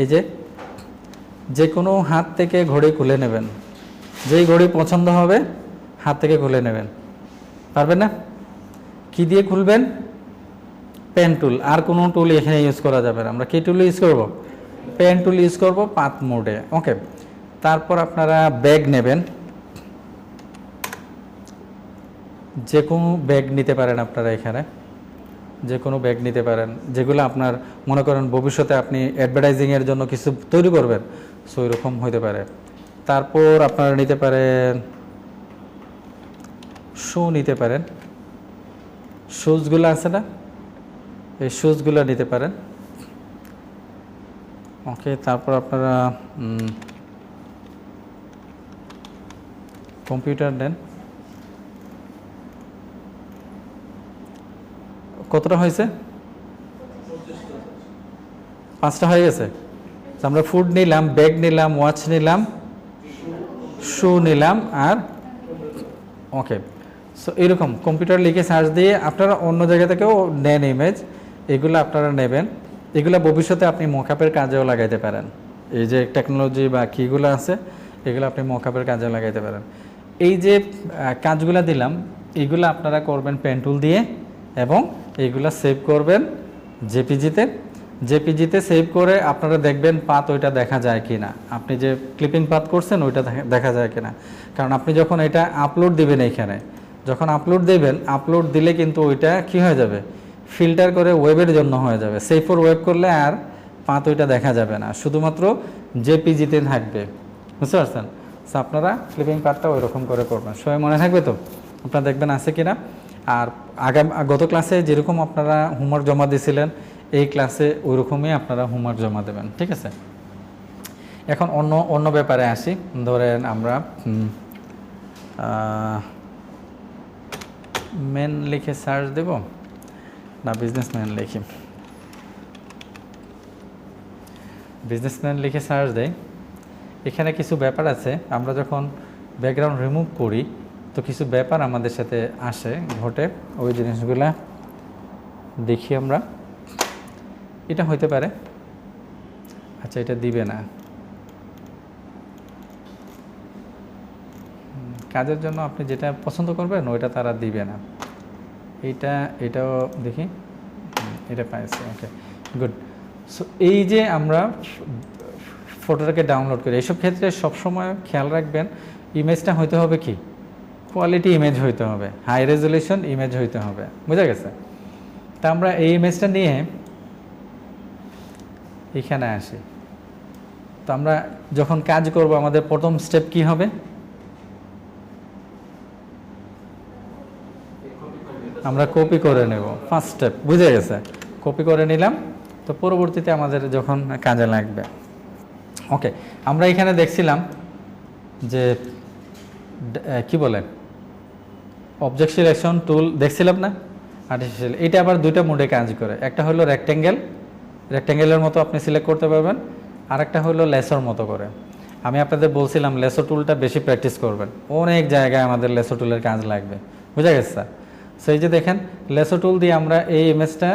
এই যে কোনো হাত থেকে ঘড়ি খুলে নেবেন, যেই ঘড়ি পছন্দ হবে হাত থেকে খুলে নেবেন। পারবেন না? কি দিয়ে খুলবেন? পেন টুল, আর কোনো টুল এখানে ইউজ করা যাবে না। আমরা কি টুল ইউজ করব? পেন টুল ইউজ করব পাত মোডে। ওকে, তারপর আপনারা ব্যাগ নেবেন, যে কোনো ব্যাগ নিতে পারেন আপনারা, এখানে যে কোনো ব্যাগ নিতে পারেন যেগুলো আপনার মনে করেন ভবিষ্যতে আপনি অ্যাডভার্টাইজিংয়ের জন্য কিছু তৈরি করবেন, সো এরকম হতে পারে। তারপর আপনারা নিতে পারেন শু নিতে পারেন, শুজগুলো আছে না, এই শুজগুলো নিতে পারেন। ওকে, তারপর আপনারা কম্পিউটার নেন। কতটা হয়েছে? 5টা হয়ে গেছে। আমরা ফুড নিলাম, ব্যাগ নিলাম, ওয়াচ নিলাম, শু নিলাম, আর ওকে। সো এরকম কম্পিউটার লিখে সার্চ দিয়ে আপনারা অন্য জায়গা থেকেও নেন ইমেজ, এগুলো আপনারা নেবেন। এগুলো ভবিষ্যতে আপনি মকআপের কাজেও লাগাইতে পারেন। এই যে টেকনোলজি বা কিগুলো আছে এগুলো আপনি মকআপের কাজেও লাগাইতে পারেন। এই যে কাজগুলো দিলাম এগুলো আপনারা করবেন পেন টুল দিয়ে, এবং এইগুলা সেভ করবেন জেপিজিতে সেভ করে আপনারা দেখবেন পাত ওইটা দেখা যায় কি না, আপনি যে ক্লিপিং পাত করছেন ওইটা দেখা যায় কি না। কারণ আপনি যখন এটা আপলোড দিবেন, এইখানে যখন আপলোড দেবেন, আপলোড দিলে কিন্তু ওইটা কি হয়ে যাবে, ফিল্টার করে ওয়েবের জন্য হয়ে যাবে। সেভ ফর ওয়েব করলে আর পাত ওইটা দেখা যাবে না, শুধুমাত্র জেপিজিতে থাকবে। বুঝতে পারছেন? সো আপনারা ক্লিপিং পাতটা ওই রকম করে করবেন। সবাই মনে থাকবে তো? আপনারা দেখবেন আছে কিনা। আর গত ক্লাসে যেরকম আপনারা হোমওয়ার্ক জমা দিয়েছিলেন এই ক্লাসে ওই রকমই আপনারা হোমওয়ার্ক জমা দেবেন, ঠিক আছে? এখন অন্য ব্যাপারে আসি। ধরেন আমরা মেন লিখে সার্চ দেব না বিজনেসম্যান লিখি, বিজনেসম্যান লিখে সার্চ দেই। এখানে কিছু ব্যাপার আছে, আমরা যখন ব্যাকগ্রাউন্ড রিমুভ করি তো কিছু ব্যাপার আমাদের সাথে আসে, ঘটে, ওই জিনিসগুলা দেখি আমরা। এটা হইতে পারে, আচ্ছা এটা দিবে না, কাজের জন্য আপনি যেটা পছন্দ করবেন ওইটা তারা দিবে না। এটাও দেখি, এটা পাইছে। ওকে, গুড। সো এই যে আমরা ফটোটাকে ডাউনলোড করি, এইসব ক্ষেত্রে সবসময় খেয়াল রাখবেন ইমেজটা হইতে হবে কি, কোয়ালিটি ইমেজ হইতে হবে, হাই রেজলিউশন ইমেজ হইতে হবে। বুঝা গেছে? তা আমরা এই ইমেজটা নিয়ে এখানে আসি। তো আমরা যখন কাজ করব আমাদের প্রথম স্টেপ কি হবে? আমরা কপি করে নেব, ফার্স্ট স্টেপ বুঝে গেছে, কপি করে নিলাম, তো পরবর্তীতে আমাদের যখন কাজে লাগবে। ওকে, আমরা এখানে দেখছিলাম যে কি বলে অবজেক্ট সিলেকশন টুল দেখছিলাম না, আর্টিফিশিয়াল। এটা আবার দুইটা মোডে কাজ করে, একটা হলো রেক্ট্যাঙ্গেলের মতো আপনি সিলেক্ট করতে পারবেন, আর একটা হলো লেসোর মতো করে। আমি আপনাদের বলছিলাম লেসো টুলটা বেশি প্র্যাকটিস করবেন, অনেক জায়গায় আমাদের লেসো টুলের কাজ লাগবে, বুঝা গেছে স্যার? সেই যে দেখেন লেসো টুল দিয়ে আমরা এই ইমেজটা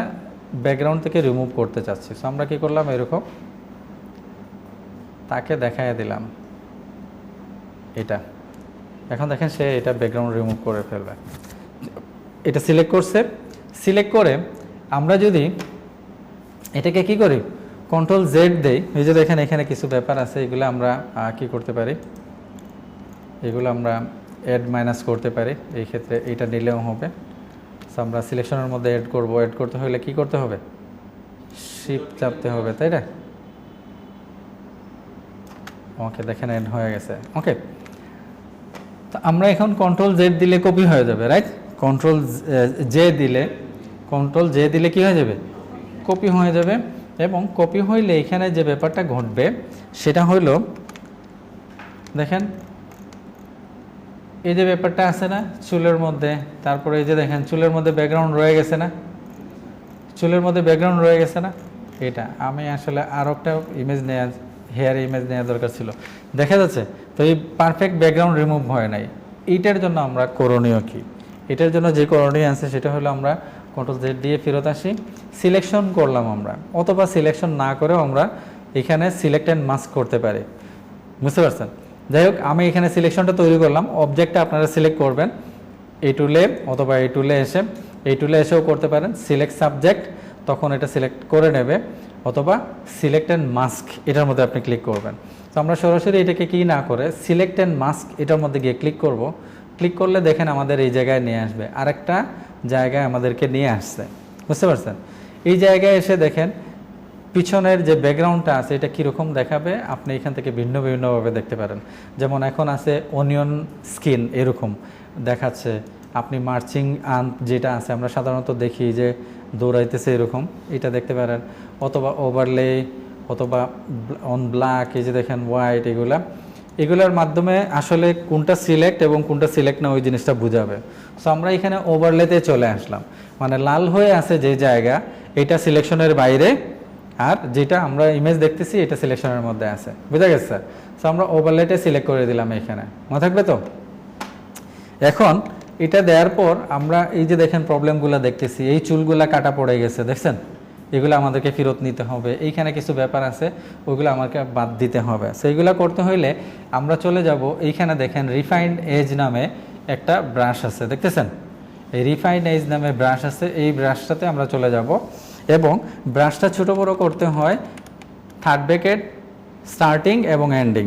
ব্যাকগ্রাউন্ড থেকে রিমুভ করতে চাচ্ছি। সো আমরা কী করলাম, এরকম তাকে দেখায় দিলাম এটা। এখন দেখেন সে এটা ব্যাকগ্রাউন্ড রিমুভ করে ফেলবে। এটা সিলেক্ট করছে, সিলেক্ট করে আমরা যদি এটাকে কি করি, কন্ট্রোল জেড দেই, এই যে দেখেন এখানে কিছু ব্যাপার আছে, এগুলো আমরা কি করতে পারি, এগুলো আমরা অ্যাড মাইনাস করতে পারি। এই ক্ষেত্রে এইটা নিলেও হবে। সো আমরা সিলেকশনের মধ্যে অ্যাড করব, অ্যাড করতে হলে কি করতে হবে, শিফট চাপতে হবে, তাই না? ওকে, দেখেন অ্যাড হয়ে গেছে। ওকে, তো আমরা এখন কন্ট্রোল জেড দিলে কপি হয়ে যাবে, রাইট? কন্ট্রোল জে দিলে কি হয়ে যাবে, কপি হয়ে যাবে। এবং কপি হইলে এখানে যে ব্যাপারটা ঘটবে সেটা হইল, দেখেন এই যে ব্যাপারটা আছে না চুলের মধ্যে, তারপরে এই যে দেখেন চুলের মধ্যে ব্যাকগ্রাউন্ড রয়ে গেছে না, এটা আমি আসলে আরও একটা ইমেজ নেওয়া, হেয়ার ইমেজ নেওয়া দরকার ছিল, দেখা যাচ্ছে। তো এই পারফেক্ট ব্যাকগ্রাউন্ড রিমুভ হয় নাই। এইটার জন্য আমরা করণীয় কি, এটার জন্য যে করণীয় আছে সেটা হলো আমরা কন্ট্রোল জেড দিয়ে ফেরত আসি, সিলেকশন করলাম আমরা, অথবা সিলেকশন না করেও আমরা এখানে সিলেক্ট অ্যান্ড মাস্ক করতে পারি, বুঝতে পারছেন? যাই হোক, আমি এখানে সিলেকশনটা তৈরি করলাম, অবজেক্টটা আপনারা সিলেক্ট করবেন এই টুলে, অথবা এই টুলে এসেও করতে পারেন, সিলেক্ট সাবজেক্ট, তখন এটা সিলেক্ট করে নেবে, অথবা সিলেক্ট অ্যান্ড মাস্ক এটার মধ্যে আপনি ক্লিক করবেন। তো আমরা সরাসরি এটাকে কি না করে সিলেক্ট অ্যান্ড মাস্ক এটার মধ্যে গিয়ে ক্লিক করব। ক্লিক করলে দেখেন আমাদের এই জায়গায় নিয়ে আসবে, আরেকটা জায়গায় আমাদেরকে নিয়ে আসছে, বুঝতে পারছেন? এই জায়গায় এসে দেখেন পিছনের যে ব্যাকগ্রাউন্ডটা আছে এটা কীরকম দেখাবে, আপনি এখান থেকে ভিন্নভাবে দেখতে পারেন। যেমন এখন আছে অনিয়ন স্কিন, এরকম দেখাচ্ছে। আপনি মার্চিং আন্ট যেটা আছে আমরা সাধারণত দেখি যে দৌড়াইতেছে, এরকম এটা দেখতে পারেন, অথবা ওভারলে, অথবা অন ব্ল্যাক, এই যে দেখেন হোয়াইট, এগুলোর মাধ্যমে আসলে কোনটা সিলেক্ট এবং কোনটা সিলেক্ট না ওই জিনিসটা বুঝাবে। সো আমরা এখানে ওভারলেতে চলে আসলাম, মানে লাল হয়ে আছে যে জায়গা এটা সিলেকশনের বাইরে, আর যেটা আমরা ইমেজ দেখতেছি এটা সিলেকশনের মধ্যে আছে, বুঝা গেছে স্যার? সো আমরা ওভারলেটে সিলেক্ট করে দিলাম, এখানে মনে থাকবে তো। এখন এটা দেওয়ার পর আমরা এই যে দেখেন প্রবলেমগুলো দেখতেছি, এই চুলগুলা কাটা পড়ে গেছে, দেখছেন? এগুলো আমাদেরকে ফেরত নিতে হবে, এইখানে কিছু ব্যাপার আছে ওইগুলো আমাকে বাদ দিতে হবে। সেইগুলো করতে হইলে আমরা চলে যাব, এইখানে দেখেন রিফাইন্ড এজ নামে একটা ব্রাশ আছে, দেখতেছেন? এই রিফাইন্ড এজ নামে ব্রাশ আছে, এই ব্রাশটাতে আমরা চলে যাব, এবং ব্রাশটা ছোট বড় করতে হয় থার্ড ব্র্যাকেট, স্টার্টিং এবং এন্ডিং,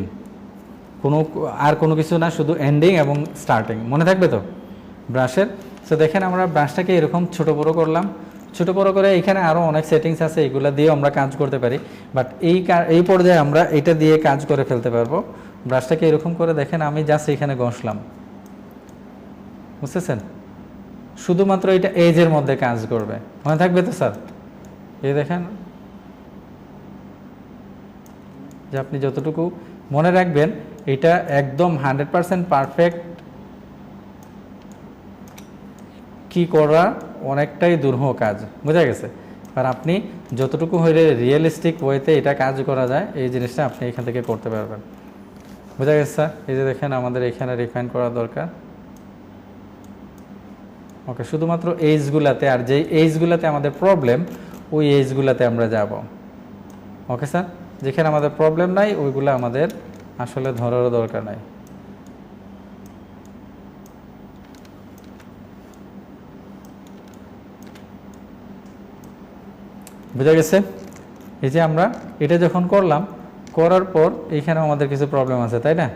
কোনো কিছু না, শুধু এন্ডিং এবং স্টার্টিং, মনে থাকবে তো ব্রাশের? তো দেখেন আমরা ব্রাশটাকে এরকম ছোট বড় করলাম, ছোট বড় করে এখানে আরও অনেক সেটিংস আছে, এগুলো দিয়ে আমরা কাজ করতে পারি, বাট এই পর্যায়ে আমরা এটা দিয়ে কাজ করে ফেলতে পারবো। ব্রাশটাকে এরকম করে দেখেন আমি জাস্ট এখানে ঘষলাম, বুঝতেছেন? শুধুমাত্র এটা এজের মধ্যে কাজ করবে, মনে থাকবে তো স্যার? এই দেখেন যে আপনি যতটুকু মনে রাখবেন এটা একদম 100% পারফেক্ট কি করা অনেকটাই দুরূহ কাজ, বোঝা গেছে? আর আপনি যতটুকু হইলে রিয়েলিস্টিক ওয়েতে এটা কাজ করা যায় এই জিনিসটা আপনি এখান থেকে করতে পারবেন, বোঝা গেছে স্যার? এই যে দেখেন আমাদের এখানে রিফাইন করা দরকার। ওকে, শুধুমাত্র এইজগুলাতে, আর যেই এইজগুলাতে আমাদের প্রবলেম ওই এইজগুলাতে আমরা যাব। ওকে স্যার, যেখানে আমাদের প্রবলেম নাই ওইগুলো আমাদের আসলে ধরারও দরকার নাই। বুঝা গেছে? এই যে আমরা এটা যখন করলাম, করার পর এইখানে আমাদের কিছু প্রবলেম আছে, তাই না?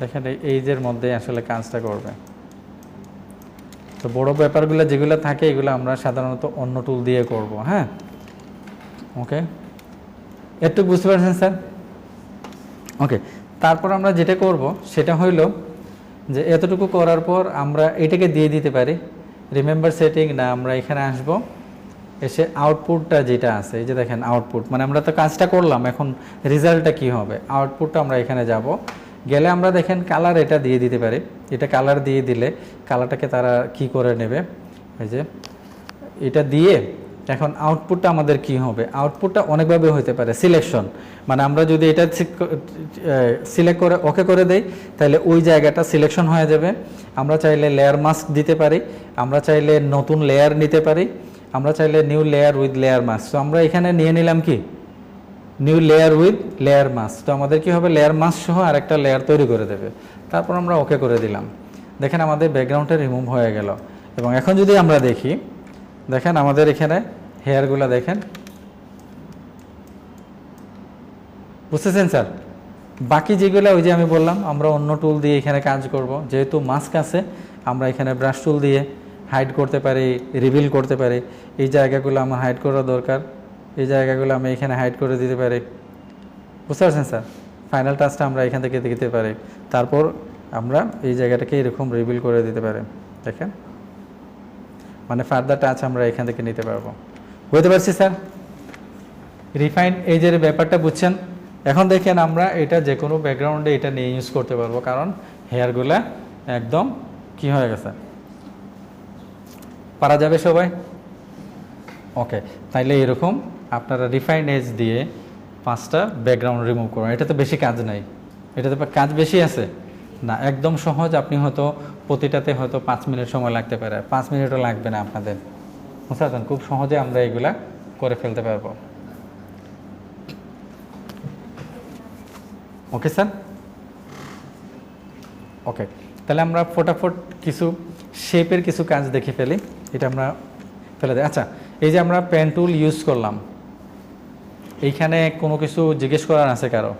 দেখেন এই এইজের মধ্যে আসলে কাজটা করবে। তো বড় ব্যাপারগুলো যেগুলো থাকে এগুলো আমরা সাধারণত অন্য টুল দিয়ে করব। হ্যাঁ, ওকে, একটু বুঝতে পারছেন স্যার? ওকে, তারপর আমরা যেটা করব সেটা হইল যে এতটুকু করার পর আমরা এটাকে দিয়ে দিতে পারি রিমেম্বার সেটিং, না আমরা এখানে আসব, এসে আউটপুটটা যেটা আছে এই যে দেখেন আউটপুট, মানে আমরা তো কাজটা করলাম, এখন রেজাল্টটা কি হবে আউটপুটটা আমরা এখানে যাব, গেলে আমরা দেখেন কালার এটা দিয়ে দিতে পারি। এটা কালার দিয়ে দিলে কালারটাকে তারা কি করে নেবে, এই যে এটা দিয়ে এখন আউটপুটটা আমাদের কি হবে, আউটপুটটা অনেকভাবে হতে পারে। সিলেকশন মানে আমরা যদি এটা সিলেক্ট করে ওকে করে দেই তাহলে ওই জায়গাটা সিলেকশন হয়ে যাবে। আমরা চাইলে লেয়ার মাস্ক দিতে পারি, আমরা চাইলে নতুন লেয়ার নিতে পারি, আমরা চাইলে new layer with layer mask. তো আমরা এখানে নিয়ে নিলাম কি new layer with layer mask. তো আমাদের কি হবে লেয়ার মাস্ক সহ আরেকটা লেয়ার তৈরি করে দেবে। তারপর আমরা ওকে করে দিলাম, দেখেন আমাদের ব্যাকগ্রাউন্ডটা রিমুভ হয়ে গেল। এবং এখন যদি আমরা দেখি, দেখেন আমাদের এখানে হেয়ারগুলো দেখেন, বুঝতেছেন স্যার? বাকি যেগুলো ওই যে আমি বললাম আমরা অন্য টুল দিয়ে এখানে কাজ করব, যেহেতু মাস্ক আছে আমরা এখানে ব্রাশ টুল দিয়ে হাইড করতে পারি, রিভিল করতে পারি। এই জায়গাগুলো আমার হাইড করা দরকার, এই জায়গাগুলো আমি এখানে হাইড করে দিতে পারি, বুঝতে পারছেন স্যার? ফাইনাল টাচটা আমরা এখান থেকে দিতে পারি, তারপর আমরা এই জায়গাটাকে এরকম রিভিল করে দিতে পারি। দেখেন মানে ফার্দার টাচ আমরা এখান থেকে নিতে পারবো, বুঝতে পারছি স্যার? রিফাইন এই যে ব্যাপারটা বুঝছেন? এখন দেখেন আমরা এটা যে কোনো ব্যাকগ্রাউন্ডে এটা নিয়ে ইউজ করতে পারবো, কারণ হেয়ারগুলা একদম কি হয়ে গেছে, পারা যাবে সবাই? ওকে, তাইলে এরকম আপনারা রিফাইন এজ দিয়ে 5টা ব্যাকগ্রাউন্ড রিমুভ করুন। এটা তো বেশি কাজ নাই, এটাতে কাজ বেশি আছে না, একদম সহজ। আপনি হয়তো প্রতিটাতে হয়তো 5 মিনিট সময় লাগতে পারে, 5 মিনিটও লাগবে না আপনাদের, বুঝতে খুব সহজে আমরা এগুলা করে ফেলতে পারবো। Okay sir? ওকে, তাহলে আমরা ফটাফট কিছু শেপের কিছু কাজ দেখে ফেলি, এটা আমরা ফেলে দিই। আচ্ছা, এই যে আমরা পেন টুল ইউজ করলাম, এইখানে কোনো কিছু জিজ্ঞেস করার আছে কারো?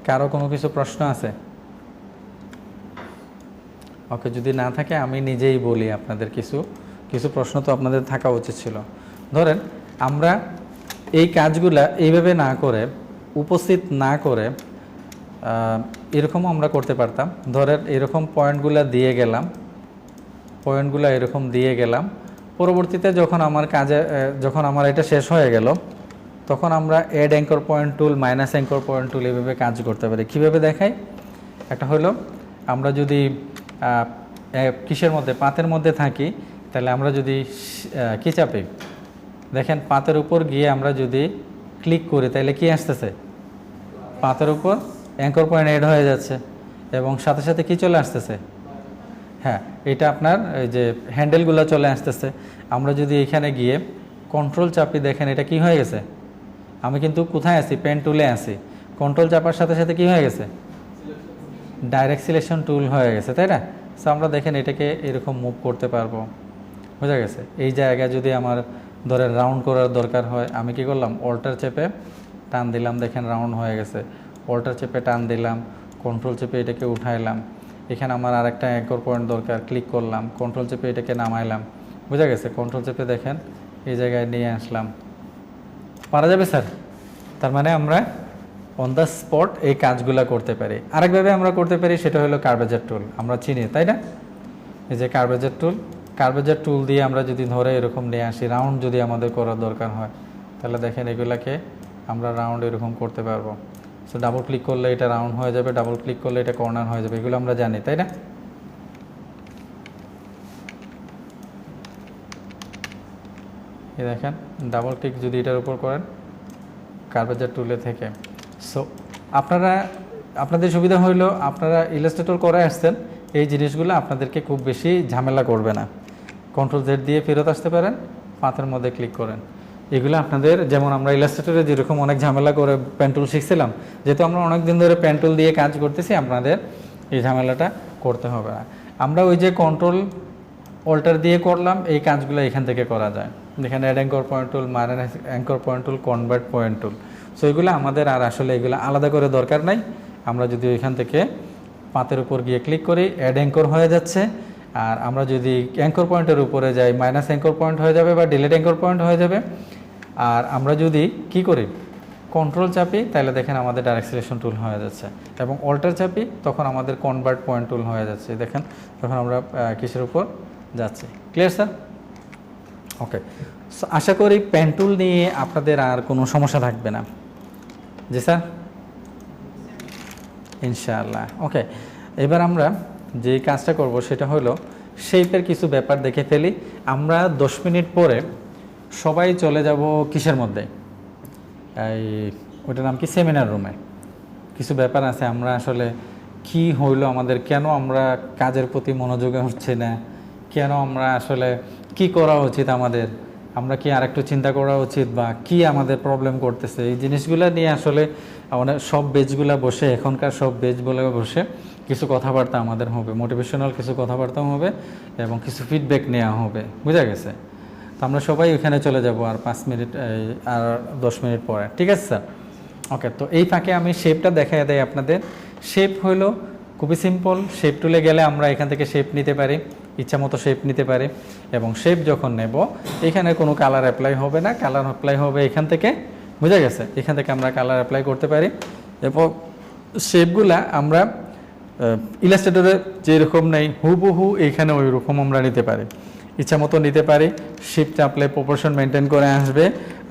কারো কোনো কিছু প্রশ্ন আছে? ওকে, যদি না থাকে আমি নিজেই বলি আপনাদের, কিছু কিছু প্রশ্ন তো আপনাদের থাকা উচিত ছিল। ধরেন আমরা এই কাজগুলা এইভাবে না করে, উপস্থিত না করে এরকমও আমরা করতে পারতাম। ধরেন এরকম পয়েন্টগুলা দিয়ে গেলাম, পয়েন্টগুলো এরকম দিয়ে গেলাম, পরবর্তীতে যখন আমার কাজে যখন আমার এটা শেষ হয়ে গেল তখন আমরা add anchor point tool, minus anchor point tool এভাবে কাজ করতে পারি। কীভাবে দেখাই? একটা হলো আমরা যদি কিসের মধ্যে, পাতের মধ্যে থাকি, তাহলে আমরা যদি কি চাপি, দেখেন পাতের উপর গিয়ে আমরা যদি ক্লিক করি তাহলে কি আসতেছে, পাতের উপর অ্যাঙ্কর পয়েন্ট অ্যাড হয়ে যাচ্ছে এবং সাথে সাথে কি চলে আসতেছে, হ্যাঁ এটা আপনার এই যে হ্যান্ডেলগুলো চলে আসতেছে। আমরা যদি এখানে গিয়ে কন্ট্রোল চাপি, দেখেন এটা কি হয়ে গেছে, আমি কিন্তু কোথায় আছি, পেন টুলে আছি, কন্ট্রোল চাপার সাথে সাথে কি হয়ে গেছে, ডাইরেক্ট সিলেকশন টুল হয়ে গেছে, তাই না? সো আমরা দেখেন এটাকে এরকম মুভ করতে পারবো, বোঝা গেছে? এই জায়গায় যদি আমার ধরে রাউন্ড করার দরকার হয়, আমি কি করলাম, অল্টার চেপে টান দিলাম, দেখেন রাউন্ড হয়ে গেছে। অল্টার চেপে টান দিলাম, কন্ট্রোল চেপে এটাকে উঠাইলাম, এখানে আমার আরেকটা অ্যাঙ্কর পয়েন্ট দরকার, ক্লিক করলাম, কন্ট্রোল চেপে এটাকে নামাইলাম, বোঝা গেছে? কন্ট্রোল চেপে দেখেন এই জায়গায় নিয়ে আসলাম, পারা যাবে স্যার? তার মানে আমরা অন দ্য স্পট এই কাজগুলো করতে পারি। আরেকভাবে আমরা করতে পারি, সেটা হলো কার্ভেজার টুল, আমরা চিনি তাই না? এই যে কার্ভেজার টুল, কার্ভেজার টুল দিয়ে আমরা যদি ধরে এরকম নিয়ে আসি, রাউন্ড যদি আমাদের করার দরকার হয় তাহলে দেখেন এগুলাকে আমরা রাউন্ড এরকম করতে পারবো। সো ডাবল ক্লিক করলে এটা রাউন্ড হয়ে যাবে, ডাবল ক্লিক করলে এটা কর্নার হয়ে যাবে, এগুলো আমরা জানি তাই না? এই দেখেন ডাবল ক্লিক যদি এটার উপর করেন কার্ভেজার টুলে থেকে। সো আপনাদের সুবিধা হইলো আপনারা ইলাস্ট্রেটর করে আসছেন, এই জিনিসগুলো আপনাদেরকে খুব বেশি ঝামেলা করবে না। কন্ট্রোল জেড দিয়ে ফেরত আসতে পারেন, পাতের মধ্যে ক্লিক করেন, এগুলো আপনাদের, যেমন আমরা ইলাস্ট্রেটরে যেরকম অনেক ঝামেলা করে পেন টুল শিখছিলাম, যেহেতু আমরা অনেক দিন ধরে পেন টুল দিয়ে কাজ করতেছি, আপনাদের এই ঝামেলাটা করতে হবে না। আমরা ওই যে কন্ট্রোল অল্টার দিয়ে করলাম, এই কাজগুলো এখান থেকে করা যায়। যেখানে add anchor point tool, minus anchor point tool, convert point tool, so এগুলো আমাদের আর আসলে এগুলো আলাদা করে দরকার নাই। আমরা যদি ওইখান থেকে পাতের উপর গিয়ে ক্লিক করি, অ্যাড অ্যাঙ্কর হয়ে যাচ্ছে। আর আমরা যদি অ্যাঙ্কর পয়েন্টের উপরে যাই, মাইনাস অ্যাঙ্কর পয়েন্ট হয়ে যাবে বা ডিলিট অ্যাঙ্কর পয়েন্ট হয়ে যাবে। আর আমরা যদি কি করি, কন্ট্রোল চাপি তাহলে দেখেন আমাদের ডাইরেক্ট সিলেকশন টুল হয়ে যাচ্ছে, এবং অল্টার চাপি তখন আমাদের কনভার্ট পয়েন্ট টুল হয়ে যাচ্ছে। দেখেন তখন আমরা কিসের উপর যাচ্ছি। Clear sir? ওকে, সো আশা করি পেন টুল নিয়ে আপনাদের আর কোনো সমস্যা থাকবে না। জি স্যার, ইনশাআল্লাহ। ওকে, এবার আমরা যে কাজটা করব সেটা হলো শেপের কিছু ব্যাপার দেখে ফেলি। আমরা 10 মিনিট পরে সবাই চলে যাব কিসের মধ্যে, এই ওটার নাম কি, সেমিনার রুমে। কিছু ব্যাপার আছে, আমরা আসলে কি হইলো আমাদের, কেন আমরা কাজের প্রতি মনোযোগী হচ্ছে না, কেন আমরা আসলে কি করা উচিত আমাদের, আমরা কি আর একটু চিন্তা করা উচিত, বা কি আমাদের প্রবলেম করতেছে, এই জিনিসগুলো নিয়ে আসলে আমাদের সব বেচগুলো বসে, এখনকার সব বেচগুলো বসে কিছু কথাবার্তা আমাদের হবে, মোটিভেশনাল কিছু কথাবার্তা হবে এবং কিছু ফিডব্যাক নেওয়া হবে। বুঝা গেছে? তো আমরা সবাই ওইখানে চলে যাব আর 5 মিনিট আর 10 মিনিট পরে। ঠিক আছে স্যার? ওকে, তো এই ফাঁকে আমি শেপটা দেখাই দেয় আপনাদের। শেপ হলো খুবই সিম্পল। শেপ টুলে গেলে আমরা এখান থেকে শেপ নিতে পারি, ইচ্ছা মতো শেপ নিতে পারি, এবং শেপ যখন নেব এখানে কোনো কালার অ্যাপ্লাই হবে না, কালার অ্যাপ্লাই হবে এখান থেকে। বুঝা গেছে? এখান থেকে আমরা কালার অ্যাপ্লাই করতে পারি, এবং শেপগুলা আমরা ইলাস্ট্রেটরে যেরকম নেই হুবহু এইখানে ওই রকম আমরা নিতে পারি, ইচ্ছা মতো নিতে পারি। শিফট চাপলে প্রপোর্শন মেনটেন করে আসবে।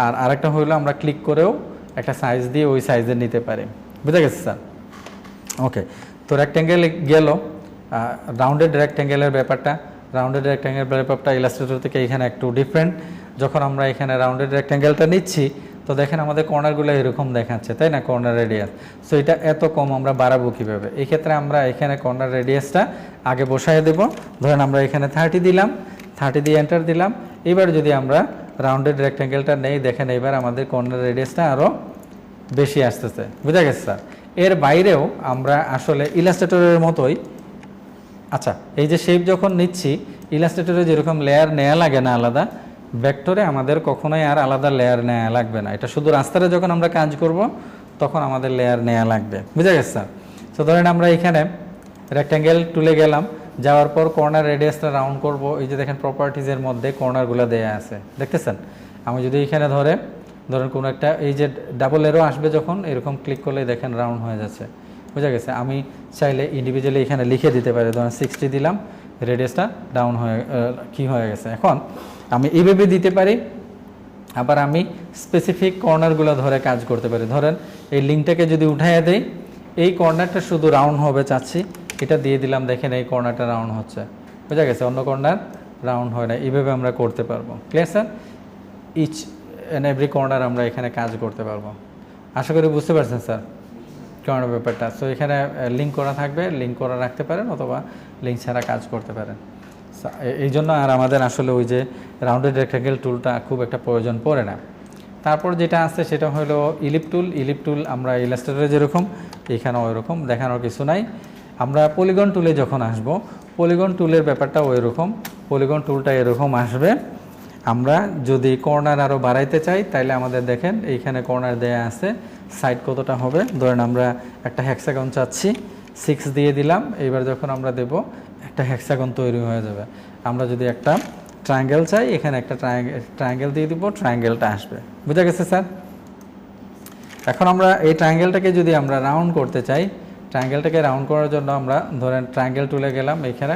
আর আরেকটা হইলো আমরা ক্লিক করেও একটা সাইজ দিয়ে ওই সাইজের নিতে পারি। বুঝা গেছে স্যার? ওকে, তো রেক্ট্যাঙ্গেল গেল। রাউন্ডেড রেক্ট্যাঙ্গেলের ব্যাপারটা, রাউন্ডেড রেক্ট্যাঙ্গেল ব্যাপারটা ইলাস্ট্রেটর থেকে এখানে একটু ডিফারেন্ট। যখন আমরা এখানে রাউন্ডেড রেক্ট্যাঙ্গেলটা নিচ্ছি তো দেখেন আমাদের কর্নারগুলো এরকম দেখাচ্ছে, তাই না? Corner radius. সো এটা এত কম, আমরা বাড়াবো কীভাবে? এই ক্ষেত্রে আমরা এখানে কর্নার রেডিয়াসটা আগে বসায় দেব। ধরেন আমরা এখানে 30 দিলাম, 30 দিয়ে এন্টার দিলাম। এবার যদি আমরা রাউন্ডেড রেক্ট্যাঙ্গেলটা নেই, দেখেন এবার আমাদের কর্নার রেডিয়াসটা আরও বেশি আসতেছে। বুঝা গেছে স্যার? এর বাইরেও আমরা আসলে ইলাস্ট্রেটরের মতোই, আচ্ছা এই যে শেপ যখন নিচ্ছি, ইলাস্ট্রেটরে যেরকম লেয়ার নেওয়া লাগে না আলাদা, ভেক্টরে আমাদের কখনোই আর আলাদা লেয়ার নেওয়া লাগবে না। এটা শুধু রাস্তাতে যখন আমরা কাজ করব তখন আমাদের লেয়ার নেওয়া লাগবে। বুঝা গেছে স্যার? তো ধরেন আমরা এখানে রেক্ট্যাঙ্গেল টুলে গেলাম, যাওয়ার পর কর্নার রেডিয়াসটা রাউন্ড করব। এই যে দেখেন প্রপার্টিজের মধ্যে কর্নারগুলো দেয়া আছে, দেখতেছেন? আমি যদি এখানে ধরেন কোনো একটা, এই যে ডাবল এরো আসবে যখন, এরকম ক্লিক করলে দেখেন রাউন্ড হয়ে যাচ্ছে। বুঝা গেছে? আমি চাইলে ইন্ডিভিজুয়ালি এখানে লিখে দিতে পারি, ধরেন 60 দিলাম, রেডিয়াসটা ডাউন হয়ে কি হয়ে গেছে। এখন আমি এইভাবে দিতে পারি, আবার আমি স্পেসিফিক কর্নারগুলো ধরে কাজ করতে পারি। ধরেন এই লিঙ্কটাকে যদি উঠাইয়া দেই, এই কর্নারটা শুধু রাউন্ড হবে চাচ্ছি, এটা দিয়ে দিলাম, দেখেন এই কর্নারটা রাউন্ড হচ্ছে। বুঝা গেছে? অন্য কর্নার রাউন্ড হয় না। এইভাবে আমরা করতে পারবো। Clear sir? Each and every corner আমরা এখানে কাজ করতে পারবো। আশা করি বুঝতে পারছেন স্যার কর্নার ব্যাপারটা। সো এখানে লিঙ্ক করা থাকবে, লিঙ্ক করা রাখতে পারেন, অথবা লিঙ্ক ছাড়া কাজ করতে পারেন। এই জন্য আর আমাদের আসলে ওই যে রাউন্ডেড রেক্ট্যাঙ্গেল টুলটা খুব একটা প্রয়োজন পড়ে না। তারপর যেটা আছে সেটা হলো ইলিপ টুল। ইলিপ টুল আমরা ইলাস্ট্রেটরে যেরকম, এখানেও ওই রকম, দেখানোর কিছু নাই। আমরা পলিগন টুলে যখন আসব, পলিগন টুলের ব্যাপারটা ওই রকম। পলিগন টুলটা এরকম আসবে। আমরা যদি কর্নার আরও বাড়াইতে চাই তাহলে আমাদের দেখেন এইখানে কর্নার দেয়া আছে, সাইড কতটা হবে। ধরেন আমরা একটা হেক্সাগন চাচ্ছি, 6 দিয়ে দিলাম। এইবার যখন আমরা দেব একটা হেক্সাগন তৈরি হয়ে যাবে। আমরা যদি একটা ট্রায়াঙ্গেল চাই, এখানে একটা ট্রায়াঙ্গেল দিয়ে দিব, ট্রায়াঙ্গেলটা আসবে। বুঝা গেছে স্যার? এখন আমরা এই ট্রায়াঙ্গেলটাকে যদি আমরা রাউন্ড করতে চাই, ট্রায়াঙ্গেলটাকে রাউন্ড করার জন্য আমরা ধরেন ট্রায়াঙ্গেল টুলে গেলাম এখানে,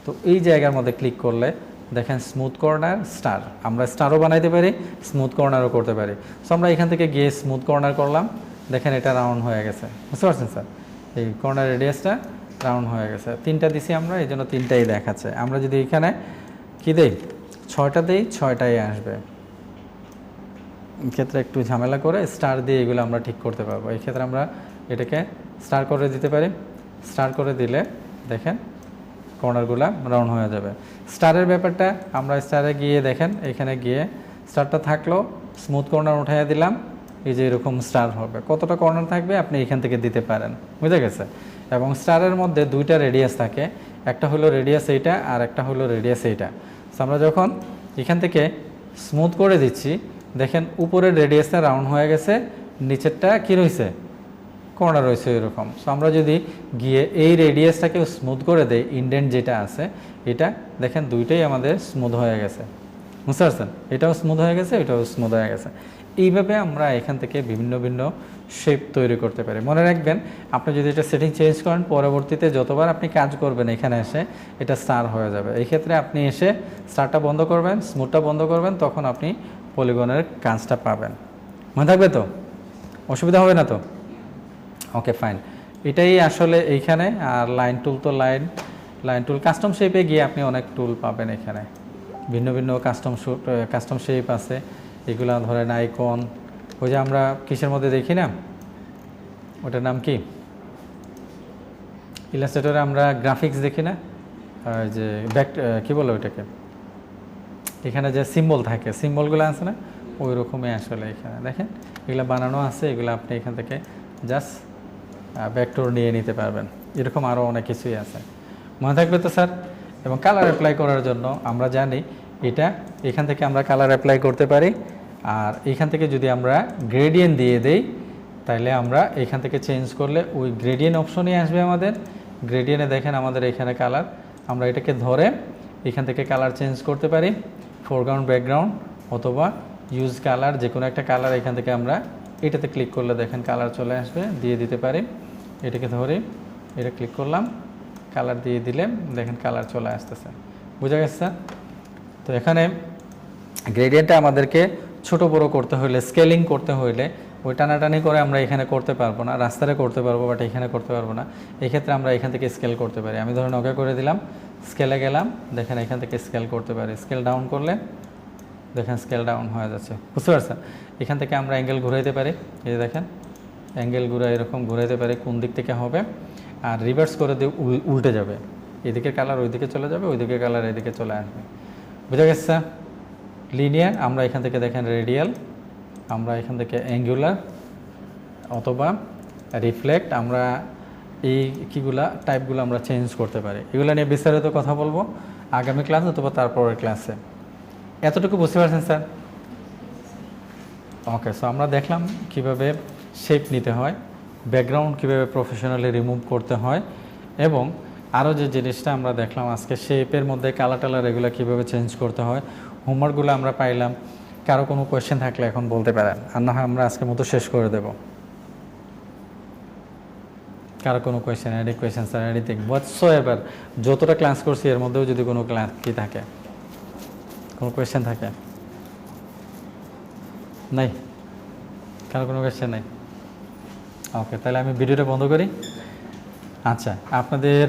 তো এই জায়গার মধ্যে ক্লিক করলে দেখেন স্মুথ কর্নার, স্টার। আমরা স্টারও বানাইতে পারি, স্মুথ কর্নারও করতে পারি। সো আমরা এখান থেকে গিয়ে স্মুথ কর্নার করলাম, দেখেন এটা রাউন্ড হয়ে গেছে। বুঝতে পারছেন স্যার? এই কর্নার রেডিয়াসটা রাউন্ড হয়ে গেছে। 3টা দিছি আমরা, এই জন্য 3টাই দেখাচ্ছে। আমরা যদি এখানে কি দেই, 6টা দেই, 6টাই আসবে। এক্ষেত্রে একটু ঝামেলা করে স্টার দিয়ে এগুলো আমরা ঠিক করতে পারবো। এই ক্ষেত্রে আমরা এটাকে স্টার করে দিতে পারি। স্টার করে দিলে দেখেন কর্নারগুলো রাউন্ড হয়ে যাবে। স্টারের ব্যাপারটা আমরা স্টারে গিয়ে দেখেন, এখানে গিয়ে স্টারটা থাকলো, স্মুথ কর্নার উঠাইয়া দিলাম, এই যে এরকম স্টার হবে। কতটা কর্নার থাকবে আপনি এখান থেকে দিতে পারেন। বুঝে গেছে? এবং স্টারের মধ্যে 2টা রেডিয়াস থাকে, একটা হলো রেডিয়াস এইটা, আর একটা হলো রেডিয়াস এইটা। সো আমরা যখন এখান থেকে স্মুথ করে দিচ্ছি, দেখেন উপরের রেডিয়াসটা রাউন্ড হয়ে গেছে, নিচেরটা কী রয়েছে, কর্নার রয়েছে এরকম। সো আমরা যদি গিয়ে এই রেডিয়াসটাকে স্মুথ করে দেই, ইন্ডেন্ট যেটা আছে এটা দেখেন 2টাই আমাদের স্মুথ হয়ে গেছে। বুঝতে পারছেন? এটাও স্মুথ হয়ে গেছে, এটাও স্মুথ হয়ে গেছে। এইভাবে আমরা এখান থেকে ভিন্ন ভিন্ন শেপ তৈরি করতে পারি। মনে রাখবেন, আপনি যদি এটা সেটিং চেঞ্জ করেন, পরবর্তীতে যতবার আপনি কাজ করবেন এখানে এসে এটা স্টার হয়ে যাবে। এই ক্ষেত্রে আপনি এসে স্টারটা বন্ধ করবেন, স্মুথটা বন্ধ করবেন, তখন আপনি পলিগনের কাজটা পাবেন। মনে থাকবে তো? অসুবিধা হবে না তো? ওকে, ফাইন। এটাই আসলে এইখানে। আর লাইন টুল তো লাইন টুল, কাস্টম শেপে গিয়ে আপনি অনেক টুল পাবেন এখানে। ভিন্ন ভিন্ন কাস্টম শেপ আছে। এগুলা ধরেন আইকন, ওই যে আমরা কিসের মধ্যে দেখি না, ওটার নাম কি, ইলাস্ট্রেটরে আমরা গ্রাফিক্স দেখি না, যে কী বলে ওইটাকে, এখানে যে সিম্বল থাকে, সিম্বলগুলো আছে না, ওই রকমই আসলে এখানে দেখেন এগুলো বানানো আছে। এগুলো আপনি এখান থেকে জাস্ট ভেক্টর নিয়ে নিতে পারবেন। এরকম আরও অনেক কিছুই আছে, মনে থাকবে তো স্যার? এবং কালার অ্যাপ্লাই করার জন্য আমরা জানি এটা এখান থেকে আমরা কালার অ্যাপ্লাই করতে পারি। আর এখান থেকে যদি আমরা গ্রেডিয়েন্ট দিয়ে দেই, তাহলে আমরা এখান থেকে চেঞ্জ করলে ওই গ্রেডিয়েন্ট অপশনই আসবে আমাদের। গ্রেডিয়েন্টে দেখেন আমাদের এখানে কালার, আমরা এটাকে ধরে এখান থেকে কালার চেঞ্জ করতে পারি, ফোরগ্রাউন্ড, ব্যাকগ্রাউন্ড, অথবা ইউজ কালার, যে কোনো একটা কালার এখান থেকে আমরা এটাতে ক্লিক করলে দেখেন কালার চলে আসবে, দিয়ে দিতে পারি। এটাকে ধরে এটা ক্লিক করলাম, কালার দিয়ে দিলে দেখেন কালার চলে আসতেছে। বুঝা গেছে? তো এখানে গ্রেডিয়েন্টটা আমাদেরকে ছোট বড় করতে হলে, স্কেলিং করতে হইলে ওই টানাটানি করে আমরা এখানে করতে পারবো না, রাস্তাতে করতে পারবো, বাট এখানে করতে পারবো না। এক্ষেত্রে আমরা এখান থেকে স্কেল করতে পারি। আমি ধরুন ওকে করে দিলাম, স্কেলে গেলাম, দেখেন এখান থেকে স্কেল করতে পারি। স্কেল ডাউন করলে দেখেন স্কেল ডাউন হয়ে যাচ্ছে, বুঝতে পারছেন? এখান থেকে আমরা অ্যাঙ্গেল ঘুরাইতে পারি, এই যে দেখেন অ্যাঙ্গেল ঘুরা এরকম ঘুরাইতে পারি, কোন দিক থেকে হবে। আর রিভার্স করে দিয়ে উল্টে যাবে, এদিকে কালার ওইদিকে চলে যাবে, ওইদিকে কালার এদিকে চলে আসবে। বুঝা গেছে? লিনিয়ার আমরা এখান থেকে দেখেন রেডিয়াল, আমরা এখান থেকে অ্যাঙ্গুলার অথবা রিফ্লেক্ট, আমরা এই কীগুলা টাইপগুলো আমরা চেঞ্জ করতে পারি। এগুলো নিয়ে বিস্তারিত কথা বলবো আগামী ক্লাস অথবা তারপরের ক্লাসে। এতটুকু বুঝতে পারছেন স্যার? ওকে, সো আমরা দেখলাম কিভাবে শেপ নিতে হয়, ব্যাকগ্রাউন্ড কীভাবে প্রফেশনালি রিমুভ করতে হয়, এবং আরও যে জিনিসটা আমরা দেখলাম আজকে, শেপের মধ্যে কালার টালার এগুলো কীভাবে চেঞ্জ করতে হয়। হোমওয়ার্কগুলো আমরা পাইলাম। কারো কোনো কোয়েশ্চেন থাকলে এখন বলতে পারেন, আর না হয় আমরা আজকের মতো শেষ করে দেব। কারো কোনো question, any question sir, anything whatsoever, যতটা ক্লাস করছি এর মধ্যেও যদি কোনো ক্লাস কি থাকে, কোনো কোয়েশ্চেন থাকে? নাই? কারো কোনো কোয়েশ্চেন নাই? ওকে, তাহলে আমি ভিডিওটা বন্ধ করি। আচ্ছা, আপনাদের